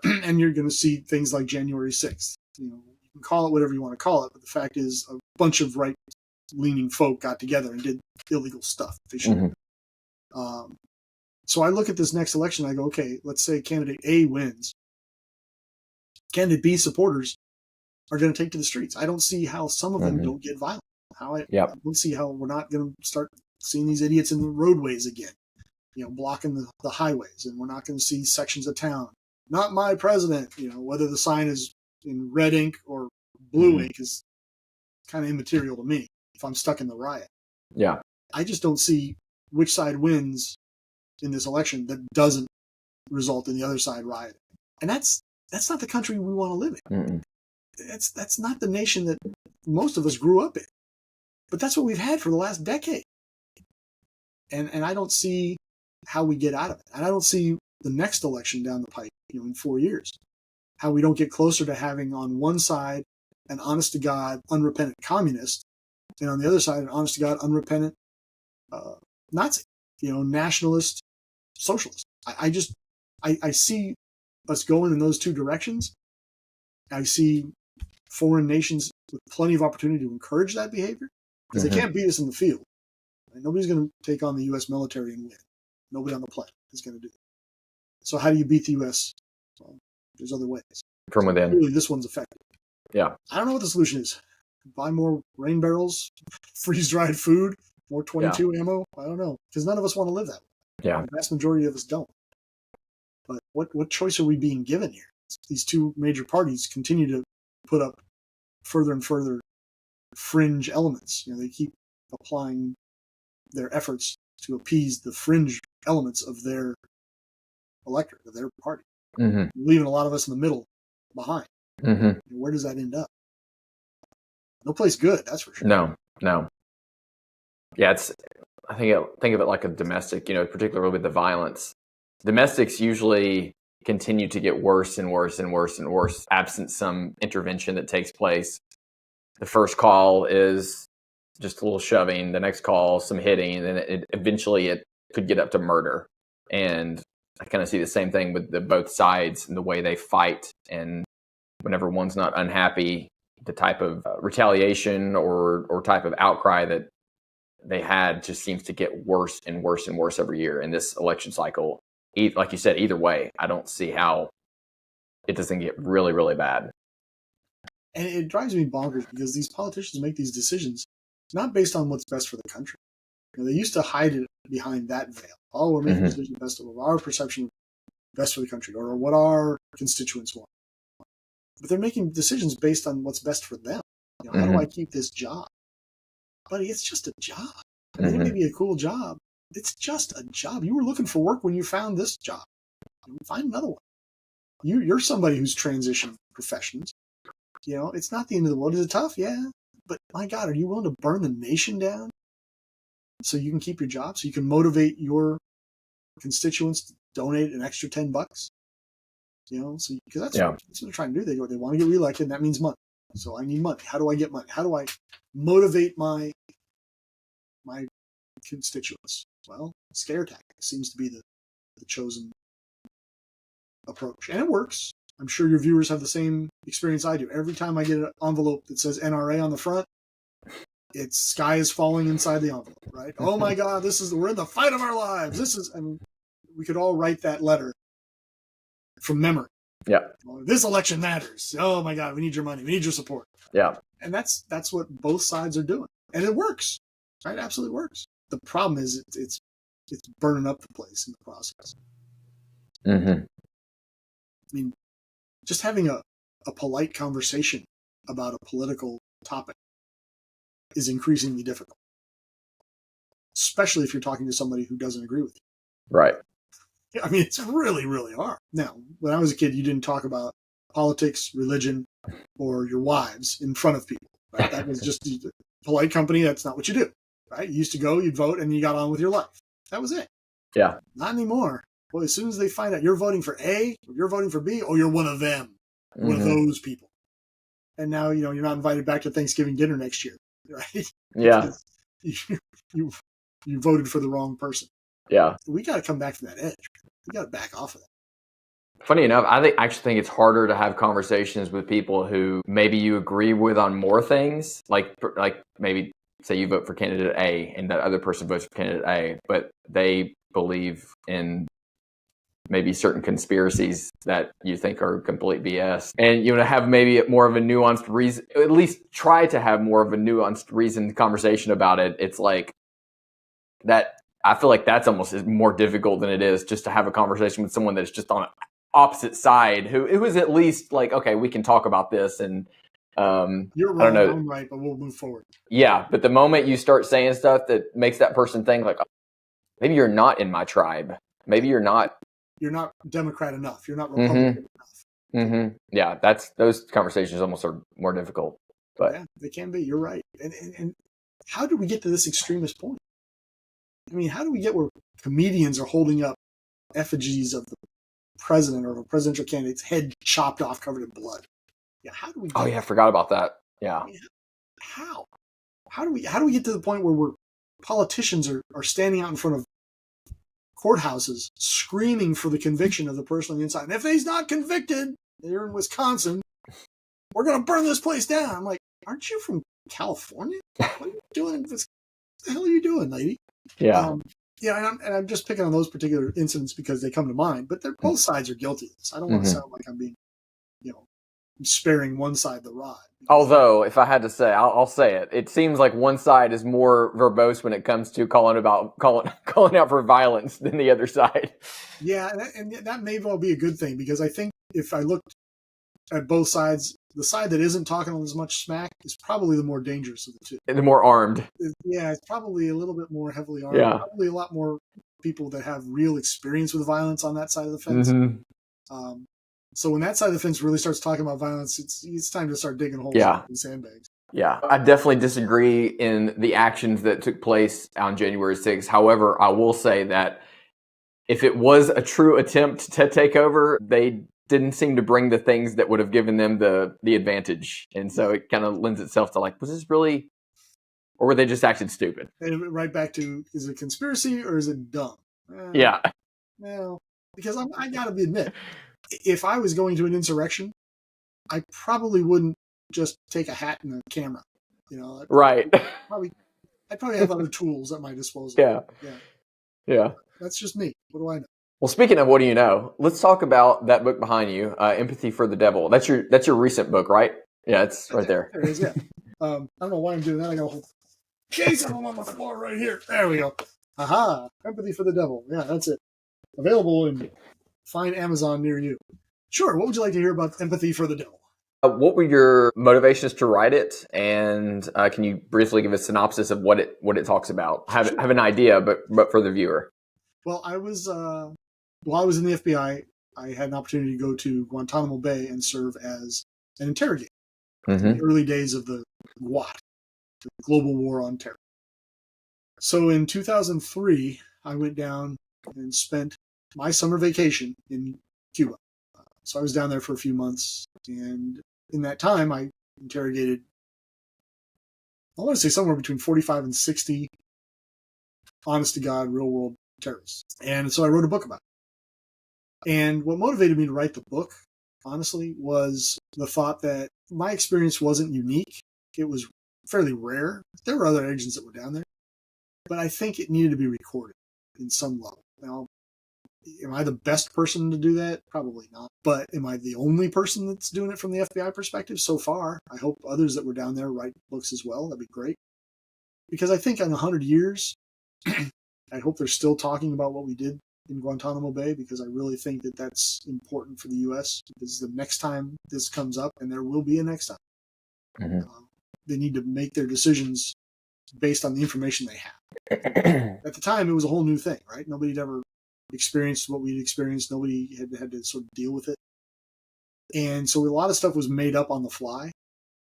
burning. And you're going to see things like January 6th. You can call it whatever you want to call it, but the fact is a bunch of right-leaning folk got together and did illegal stuff. They shouldn't. So I look at this next election and I go, okay, let's say candidate A wins. Candidate B supporters are going to take to the streets. I don't see how some of them don't get violent. I don't see how we're not going to start seeing these idiots in the roadways again, blocking the highways, and we're not going to see sections of town. Not my president, whether the sign is in red ink or blue ink is kind of immaterial to me if I'm stuck in the riot. Yeah. I just don't see which side wins in this election that doesn't result in the other side rioting. And that's not the country we want to live in. That's not the nation that most of us grew up in. But that's what we've had for the last decade. And I don't see how we get out of it. And I don't see the next election down the pipe, in 4 years, how we don't get closer to having on one side an honest-to-God, unrepentant communist, and on the other side an honest-to-God, unrepentant Nazi, nationalist, socialist. I see us going in those two directions. I see foreign nations with plenty of opportunity to encourage that behavior. Because they can't beat us in the field. And nobody's going to take on the U.S. military and win. Nobody on the planet is going to do that. So how do you beat the U.S.? Well, there's other ways. From within. Really, this one's effective. Yeah. I don't know what the solution is. Buy more rain barrels, freeze-dried food, more 22 ammo. I don't know. Because none of us want to live that way. Yeah. The vast majority of us don't. But what choice are we being given here? These two major parties continue to put up further and further fringe elements. They keep applying their efforts to appease the fringe elements of their electorate, of their party, leaving a lot of us in the middle behind. Where does that end up? No place good, that's for sure. No. Yeah, I think of it like a domestic, particularly with the violence. Domestics usually continue to get worse and worse and worse and worse, absent some intervention that takes place. The first call is just a little shoving, the next call, some hitting, and then eventually it could get up to murder. And I kind of see the same thing with both sides and the way they fight. And whenever one's not unhappy, the type of retaliation or type of outcry that they had just seems to get worse and worse and worse every year in this election cycle. Like you said, either way, I don't see how it doesn't get really, really bad. And it drives me bonkers because these politicians make these decisions not based on what's best for the country. They used to hide it behind that veil. Oh, we're making decisions best of our perception, best for the country, or what our constituents want. But they're making decisions based on what's best for them. How do I keep this job? Buddy, it's just a job. I mean, it may be a cool job. It's just a job. You were looking for work when you found this job. Find another one. You're somebody who's transitioned professions. It's not the end of the world. Is it tough? Yeah. But my God, are you willing to burn the nation down so you can keep your job, so you can motivate your constituents to donate an extra $10? Because that's what they're trying to do. They want to get reelected, and that means money. So I need money. How do I get money? How do I motivate my constituents? Well, scare tactic seems to be the chosen approach, and it works. I'm sure your viewers have the same experience I do. Every time I get an envelope that says NRA on the front, it's sky is falling inside the envelope, right? Oh my God, we're in the fight of our lives. We could all write that letter from memory. Yeah. This election matters. Oh my God, we need your money. We need your support. Yeah. And that's what both sides are doing. And it works. Right? It absolutely works. The problem is it's burning up the place in the process. I mean, just having a polite conversation about a political topic is increasingly difficult, especially if you're talking to somebody who doesn't agree with you. Right. I mean, it's really, really hard. Now, when I was a kid, you didn't talk about politics, religion, or your wives in front of people. Right? That was just polite company. That's not what you do. Right? You used to go, you'd vote, and you got on with your life. That was it. Yeah. Not anymore. Well, as soon as they find out you're voting for A, or you're voting for B, or you're one of them, one of those people. And now, you're not invited back to Thanksgiving dinner next year, right? Yeah. You voted for the wrong person. Yeah. We got to come back from that edge. We got to back off of that. Funny enough, I actually think it's harder to have conversations with people who maybe you agree with on more things, like maybe say you vote for candidate A and that other person votes for candidate A, but they believe in maybe certain conspiracies that you think are complete BS. And have maybe more of a nuanced reason, at least try to have more of a nuanced reasoned conversation about it. It's like that. I feel like that's almost more difficult than it is just to have a conversation with someone that's just on an opposite side who is at least like, okay, we can talk about this. And you're wrong, I don't know. I'm right, but we'll move forward. Yeah, but the moment you start saying stuff that makes that person think like, oh, maybe you're not in my tribe. Maybe you're not Democrat enough. You're not Republican enough. Yeah, those conversations almost are more difficult. But yeah, they can be. You're right. And how did we get to this extremist point? I mean, how do we get where comedians are holding up effigies of the president or a presidential candidate's head chopped off, covered in blood? Yeah, how do we? Oh yeah, I forgot about that. Yeah. I mean, how? How do we get to the point where politicians are standing out in front of courthouses screaming for the conviction of the person on the inside? And if he's not convicted, they're in Wisconsin, we're going to burn this place down. I'm like, aren't you from California? What are you doing? What the hell are you doing, lady? Yeah. And I'm just picking on those particular incidents because they come to mind, but both sides are guilty of this. I don't want to sound like I'm being, sparing one side the rod. Although, if I had to say, I'll say it. It seems like one side is more verbose when it comes to calling out for violence than the other side. Yeah, and that may well be a good thing, because I think if I looked at both sides, the side that isn't talking as much smack is probably the more dangerous of the two. And the more armed. Yeah, it's probably a little bit more heavily armed. Yeah. Probably a lot more people that have real experience with violence on that side of the fence. So when that side of the fence really starts talking about violence, it's time to start digging holes in sandbags. Yeah, I definitely disagree in the actions that took place on January 6th. However, I will say that if it was a true attempt to take over, they didn't seem to bring the things that would have given them the advantage. And so it kind of lends itself to like, was this really, or were they just acting stupid? And right back to, is it conspiracy or is it dumb? Yeah. Well, because I got to admit, if I was going to an insurrection, I probably wouldn't just take a hat and a camera. Right. I'd probably have other tools at my disposal. Yeah. That's just me. What do I know? Well, speaking of what do you know, let's talk about that book behind you, Empathy for the Devil. That's your recent book, right? Yeah, it's right there. There it is, yeah. I don't know why I'm doing that. I got a whole case of them on the floor right here. There we go. Aha! Empathy for the Devil. Yeah, that's it. Available in fine Amazon near you. Sure. What would you like to hear about Empathy for the Devil? What were your motivations to write it, and can you briefly give a synopsis of what it talks about? Have an idea, but for the viewer. Well, while I was in the FBI, I had an opportunity to go to Guantanamo Bay and serve as an interrogator in the early days of the GWAT, the Global War on Terror. So in 2003, I went down and spent my summer vacation in Cuba. So I was down there for a few months, and in that time, I interrogated, I want to say somewhere between 45 and 60 honest-to-God, real-world terrorists. And so I wrote a book about it. And what motivated me to write the book, honestly, was the thought that my experience wasn't unique. It was fairly rare. There were other agents that were down there, but I think it needed to be recorded in some level. Now, am I the best person to do that? Probably not. But am I the only person that's doing it from the FBI perspective so far? I hope others that were down there write books as well. That'd be great. Because I think in 100 years, I hope they're still talking about what we did in Guantanamo Bay, because I really think that that's important for the U.S. because the next time this comes up, and there will be a next time, they need to make their decisions based on the information they have. At the time, it was a whole new thing, right? Nobody had ever experienced what we'd experienced. Nobody had to sort of deal with it. And so a lot of stuff was made up on the fly,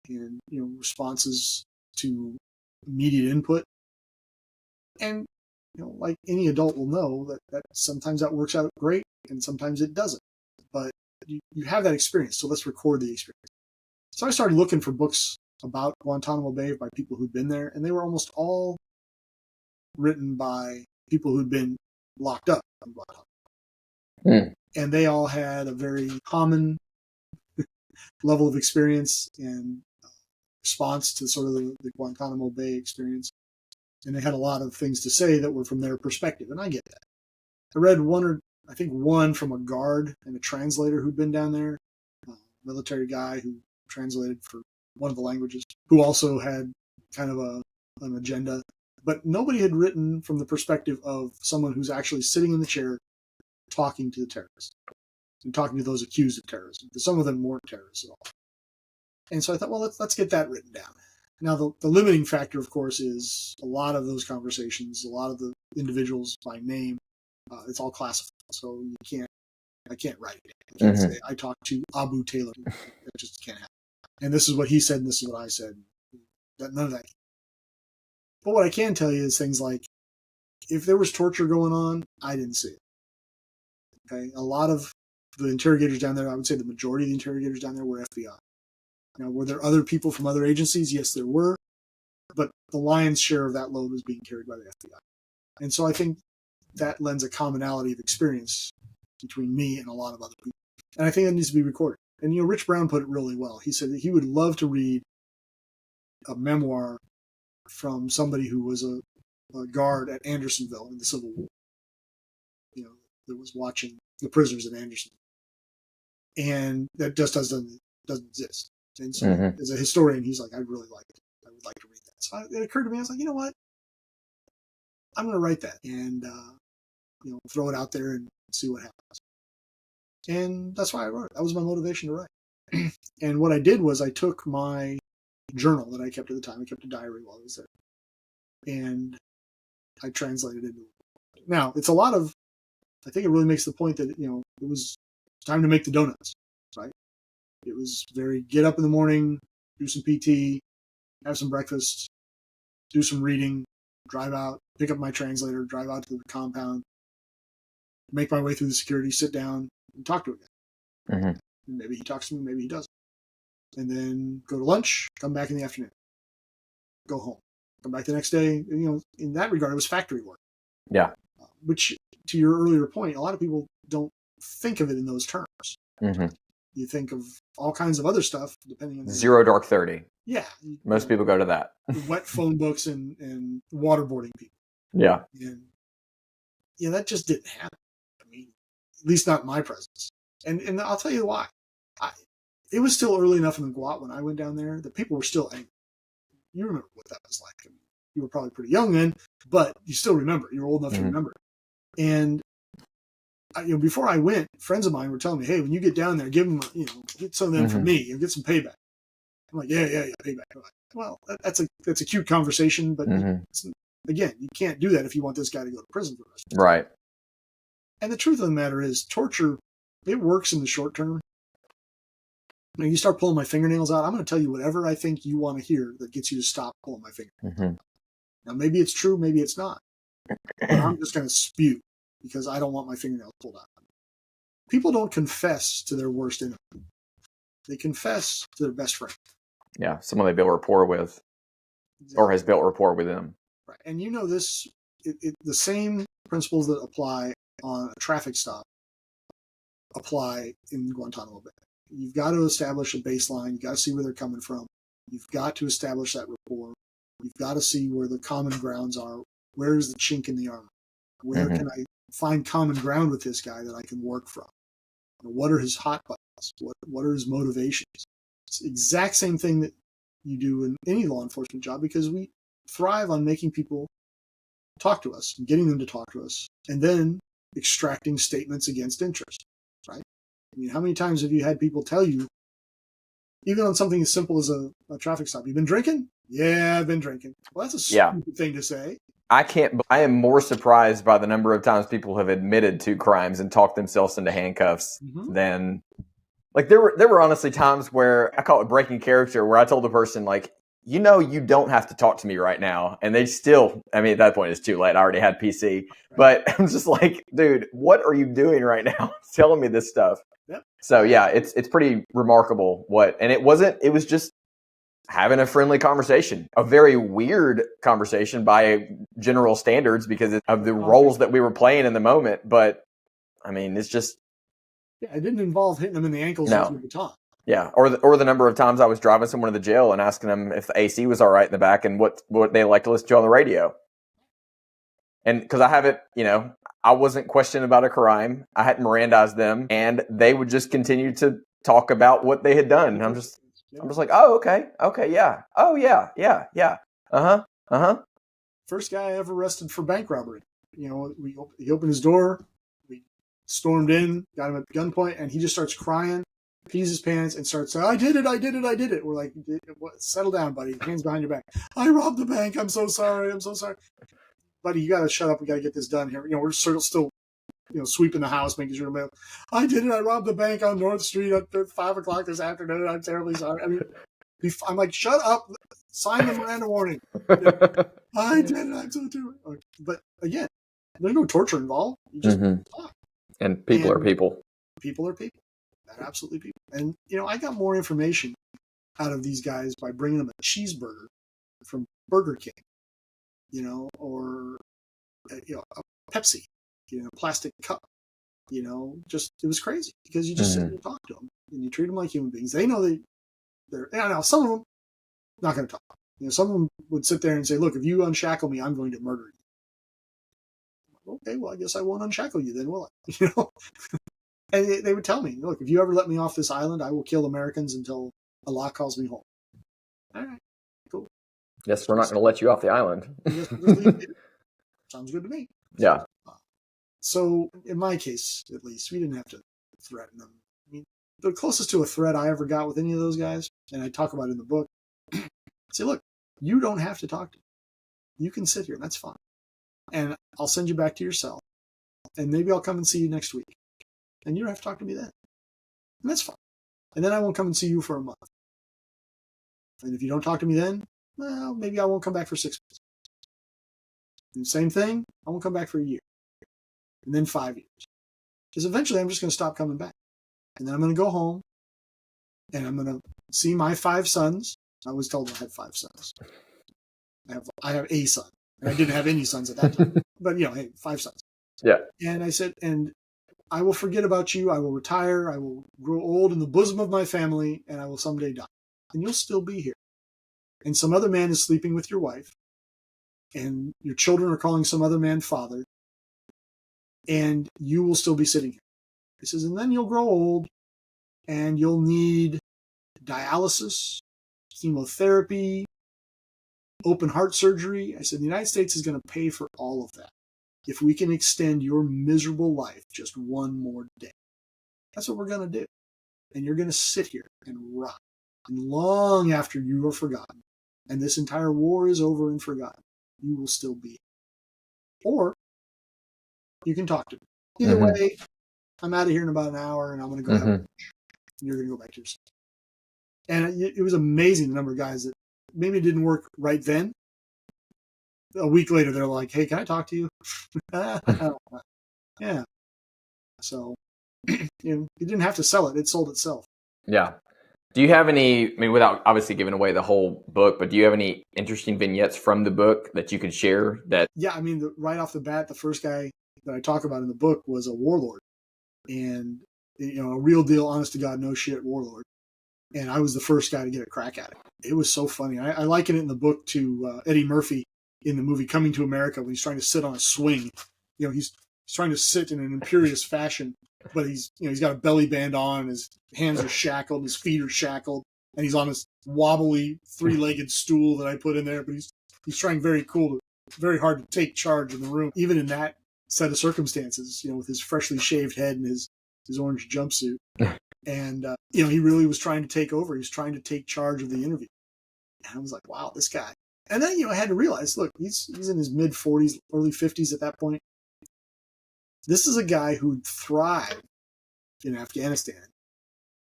and responses to immediate input. And like any adult will know that sometimes that works out great and sometimes it doesn't. But you have that experience, so let's record the experience. So I started looking for books about Guantanamo Bay by people who'd been there, and they were almost all written by people who'd been locked up in Guantanamo. And they all had a very common level of experience and response to sort of the Guantanamo Bay experience. And they had a lot of things to say that were from their perspective, and I get that. I read one from a guard and a translator who'd been down there, a military guy who translated for one of the languages, who also had kind of an agenda. But nobody had written from the perspective of someone who's actually sitting in the chair talking to the terrorists and talking to those accused of terrorism, because some of them weren't terrorists at all. And so I thought, well, let's get that written down. Now, the limiting factor, of course, is a lot of those conversations, a lot of the individuals by name, it's all classified. So I can't write it. I can't say, I talked to Abu Taylor. That just can't happen. And this is what he said, and this is what I said. None of that. But what I can tell you is things like, if there was torture going on, I didn't see it. Okay? A lot of the interrogators down there, I would say the majority of the interrogators down there were FBI. Now, were there other people from other agencies? Yes, there were. But the lion's share of that load was being carried by the FBI. And so I think that lends a commonality of experience between me and a lot of other people. And I think that needs to be recorded. And, Rich Brown put it really well. He said that he would love to read a memoir from somebody who was a guard at Andersonville in the Civil War, that was watching the prisoners at Andersonville. And that just doesn't exist. And so as a historian, he's like, I'd really like it. I would like to read that. So it occurred to me, I was like, you know what? I'm going to write that and, throw it out there and see what happens. And that's why I wrote it. That was my motivation to write. And what I did was I took my journal that I kept at the time. I kept a diary while I was there. And I translated it into it. Now, it's a lot of, I think it really makes the point that, it was time to make the donuts, right? It was very get up in the morning, do some PT, have some breakfast, do some reading, drive out, pick up my translator, drive out to the compound, make my way through the security, sit down, and talk to a guy. And maybe he talks to me, maybe he doesn't. And then go to lunch, come back in the afternoon, go home, come back the next day. In that regard, it was factory work. Yeah. Which, to your earlier point, a lot of people don't think of it in those terms. You think of all kinds of other stuff, depending on... Zero Dark 30. Yeah. Most people go to that. Wet phone books and waterboarding people. Yeah. And that just didn't happen. I mean, at least not in my presence. And I'll tell you why. It was still early enough in the GWAT when I went down there that people were still angry. You remember what that was like. I mean, you were probably pretty young then, but you still remember. You're old enough to remember. And before I went, friends of mine were telling me, "Hey, when you get down there, give them, get some of them for me and get some payback." I'm like, "Yeah, payback." I'm like, well, that's a cute conversation, but again, you can't do that if you want this guy to go to prison for the rest of his life. Right. And the truth of the matter is, torture, it works in the short term. When you start pulling my fingernails out, I'm going to tell you whatever I think you want to hear that gets you to stop pulling my fingernails. Now, maybe it's true, maybe it's not. But I'm just going to spew because I don't want my fingernails pulled out. People don't confess to their worst enemy. They confess to their best friend. Yeah, someone they build rapport with, or has built rapport with them. Right. And this, the same principles that apply on a traffic stop apply in Guantanamo Bay. You've got to establish a baseline. You've got to see where they're coming from. You've got to establish that rapport. You've got to see where the common grounds are. Where's the chink in the armor? Where can I find common ground with this guy that I can work from? What are his hot buttons? What are his motivations? It's the exact same thing that you do in any law enforcement job, because we thrive on making people talk to us and getting them to talk to us and then extracting statements against interest, right? I mean, how many times have you had people tell you, even on something as simple as a traffic stop, you've been drinking? Yeah, I've been drinking. Well, that's a stupid thing to say. I am more surprised by the number of times people have admitted to crimes and talked themselves into handcuffs than, like, there were honestly times where I call it breaking character, where I told the person, like, you don't have to talk to me right now. And they still, I mean, at that point it's too late. I already had PC, but I'm just like, dude, what are you doing right now? Telling me this stuff. Yep. So yeah, it's pretty remarkable it was just having a friendly conversation, a very weird conversation by general standards because of the roles that we were playing in the moment. But I mean, it's just, it didn't involve hitting them in the ankles with your baton. Yeah, or the number of times I was driving someone to the jail and asking them if the AC was all right in the back and what they like to listen to on the radio. And because I haven't, I wasn't questioned about a crime. I hadn't Mirandized them, and they would just continue to talk about what they had done. And I'm just like, oh, okay, yeah, oh yeah, First guy I ever arrested for bank robbery. He opened his door, we stormed in, got him at gunpoint, and he just starts crying, pees his pants, and starts saying, I did it. We're like, settle down, buddy. Hands behind your back. I robbed the bank. I'm so sorry. Buddy, you got to shut up. We got to get this done here. We're still, sweeping the house, making sure. I did it. I robbed the bank on North Street at 5 o'clock this afternoon. I'm terribly sorry. I mean, I'm like, shut up. Sign the Miranda warning. I did it. I'm so terrible. But again, there's no torture involved. You just talk. And people are people. People are people. They're absolutely people. And, I got more information out of these guys by bringing them a cheeseburger from Burger King, or, a Pepsi, plastic cup, just, it was crazy because you just sit and talk to them and you treat them like human beings. They know they're, now some of them not going to talk. Some of them would sit there and say, look, if you unshackle me, I'm going to murder you. Okay, well, I guess I won't unshackle you then, will I? And they would tell me, look, if you ever let me off this island, I will kill Americans until Allah calls me home. All right, cool. Yes, we're not going to let you off the island. Sounds good to me. Yeah. So in my case, at least, we didn't have to threaten them. I mean, the closest to a threat I ever got with any of those guys, and I talk about it in the book, say, look, you don't have to talk to me. You can sit here, and that's fine. And I'll send you back to your cell. And maybe I'll come and see you next week. And you don't have to talk to me then. And that's fine. And then I won't come and see you for a month. And if you don't talk to me then, well, maybe I won't come back for 6 months. And same thing, I won't come back for a year. And then 5 years. Because eventually I'm just going to stop coming back. And then I'm going to go home. And I'm going to see my 5 sons. I was told I had 5 sons. I have a son. And I didn't have any sons at that time. But, hey, 5 sons. Yeah. And I said, and I will forget about you. I will retire. I will grow old in the bosom of my family, and I will someday die. And you'll still be here. And some other man is sleeping with your wife, and your children are calling some other man father, and you will still be sitting here. He says, and then you'll grow old, and you'll need dialysis, chemotherapy, open heart surgery. I said, the United States is going to pay for all of that if we can extend your miserable life just one more day. That's what we're going to do. And you're going to sit here and rot. And long after you are forgotten, and this entire war is over and forgotten, you will still be. Or you can talk to me. Either way, I'm out of here in about an hour, and I'm going to go have lunch. And you're going to go back to your stuff. And it was amazing, the number of guys that maybe it didn't work right then. A week later, they're like, hey, can I talk to you? Yeah. So, you didn't have to sell it. It sold itself. Yeah. Do you have any, I mean, without obviously giving away the whole book, but do you have any interesting vignettes from the book that you could share? Yeah, I mean, right off the bat, the first guy that I talk about in the book was a warlord. And, a real deal, honest to God, no shit warlord. And I was the first guy to get a crack at it. It was so funny. I liken it in the book to Eddie Murphy in the movie Coming to America when he's trying to sit on a swing. He's trying to sit in an imperious fashion, but he's got a belly band on, his hands are shackled, his feet are shackled, and he's on this wobbly three-legged stool that I put in there. But he's trying very hard to take charge in the room, even in that set of circumstances. With his freshly shaved head and his orange jumpsuit. And, he really was trying to take over. He was trying to take charge of the interview. And I was like, wow, this guy. And then, I had to realize, look, he's in his mid-40s, early 50s at that point. This is a guy who thrived in Afghanistan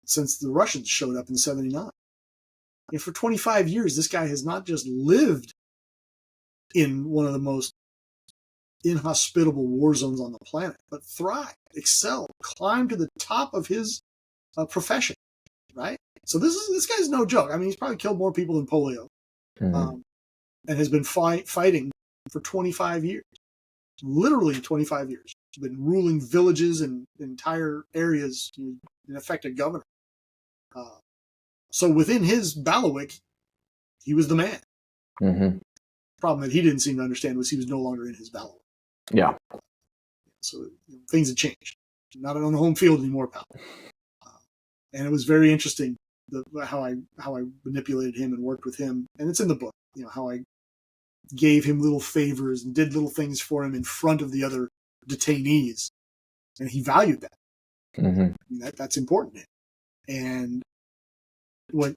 since the Russians showed up in '79. And for 25 years, this guy has not just lived in one of the most inhospitable war zones on the planet, but thrived, excelled, climbed to the top of his profession, right? So this guy's no joke. I mean, he's probably killed more people than polio, and has been fighting for 25 years, literally 25 years. He's been ruling villages and entire areas, in effect, a governor. So within his bailiwick, he was the man. The problem that he didn't seem to understand was he was no longer in his bailiwick. Yeah. So things had changed. Not on the home field anymore, pal. And it was very interesting how I manipulated him and worked with him. And it's in the book, how I gave him little favors and did little things for him in front of the other detainees. And he valued that. I mean, that's important to him. And what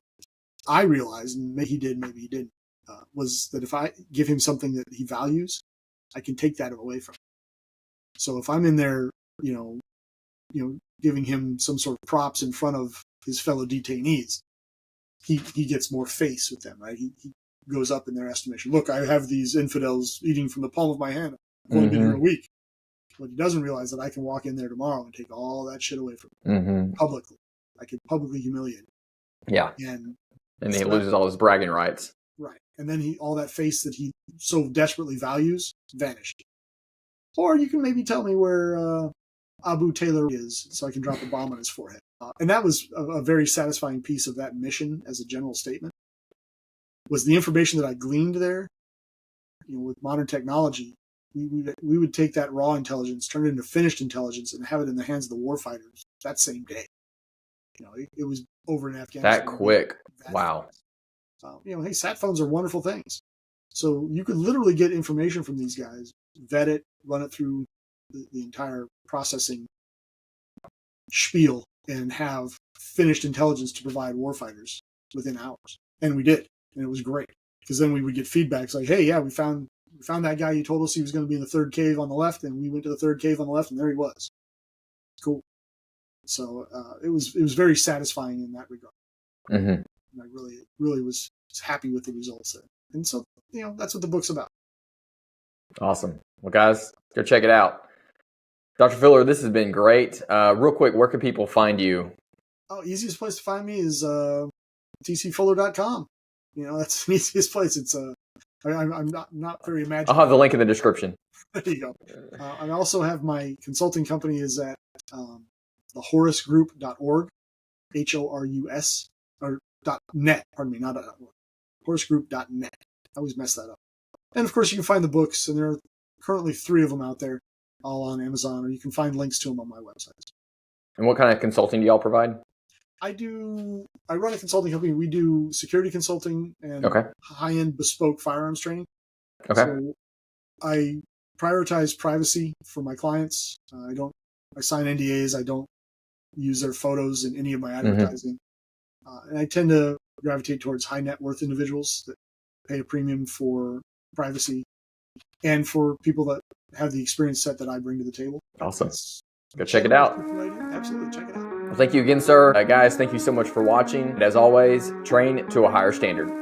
I realized, and maybe he did, maybe he didn't, was that if I give him something that he values, I can take that away from him. So if I'm in there, giving him some sort of props in front of his fellow detainees, he gets more face with them, right? He goes up in their estimation. Look, I have these infidels eating from the palm of my hand. I've only been here a week. But he doesn't realize that I can walk in there tomorrow and take all that shit away from him publicly. I can publicly humiliate him. Yeah. And he loses all his bragging rights. Right. And then all that face that he so desperately values vanished. Or you can maybe tell me where Abu Taylor is, so I can drop a bomb on his forehead. And that was a very satisfying piece of that mission as a general statement, was the information that I gleaned there. With modern technology, we would take that raw intelligence, turn it into finished intelligence, and have it in the hands of the warfighters that same day. It was over in Afghanistan. That quick. Wow. Hey, sat phones are wonderful things. So you could literally get information from these guys, vet it, run it through the entire processing spiel, and have finished intelligence to provide warfighters within hours. And we did. And it was great. Because then we would get feedbacks like, hey, yeah, we found that guy. You told us he was going to be in the third cave on the left, and we went to the third cave on the left, and there he was. Cool. So it was very satisfying in that regard. And I really was happy with the results there. And so, that's what the book's about. Awesome. Well, guys, go check it out. Dr. Fuller, this has been great. Real quick, where can people find you? Oh, easiest place to find me is tcfuller.com. That's the easiest place. It's I'm not very imaginative. I'll have the link in the description. There you go. I also have my consulting company is at the horusgroup.org, HORUS, or .net, pardon me, not .org. Horusgroup.net. I always mess that up. And of course, you can find the books, and there are currently 3 of them out there, all on Amazon, or you can find links to them on my website. And what kind of consulting do y'all provide? I run a consulting company. We do security consulting and Okay. high-end bespoke firearms training. Okay. So I prioritize privacy for my clients. I sign NDAs. I don't use their photos in any of my advertising. And I tend to gravitate towards high net worth individuals that pay a premium for privacy and for people that have the experience set that I bring to the table. Awesome. Go check it out. Absolutely. Check it out. Well, thank you again, sir. Guys, thank you so much for watching. And as always, train to a higher standard.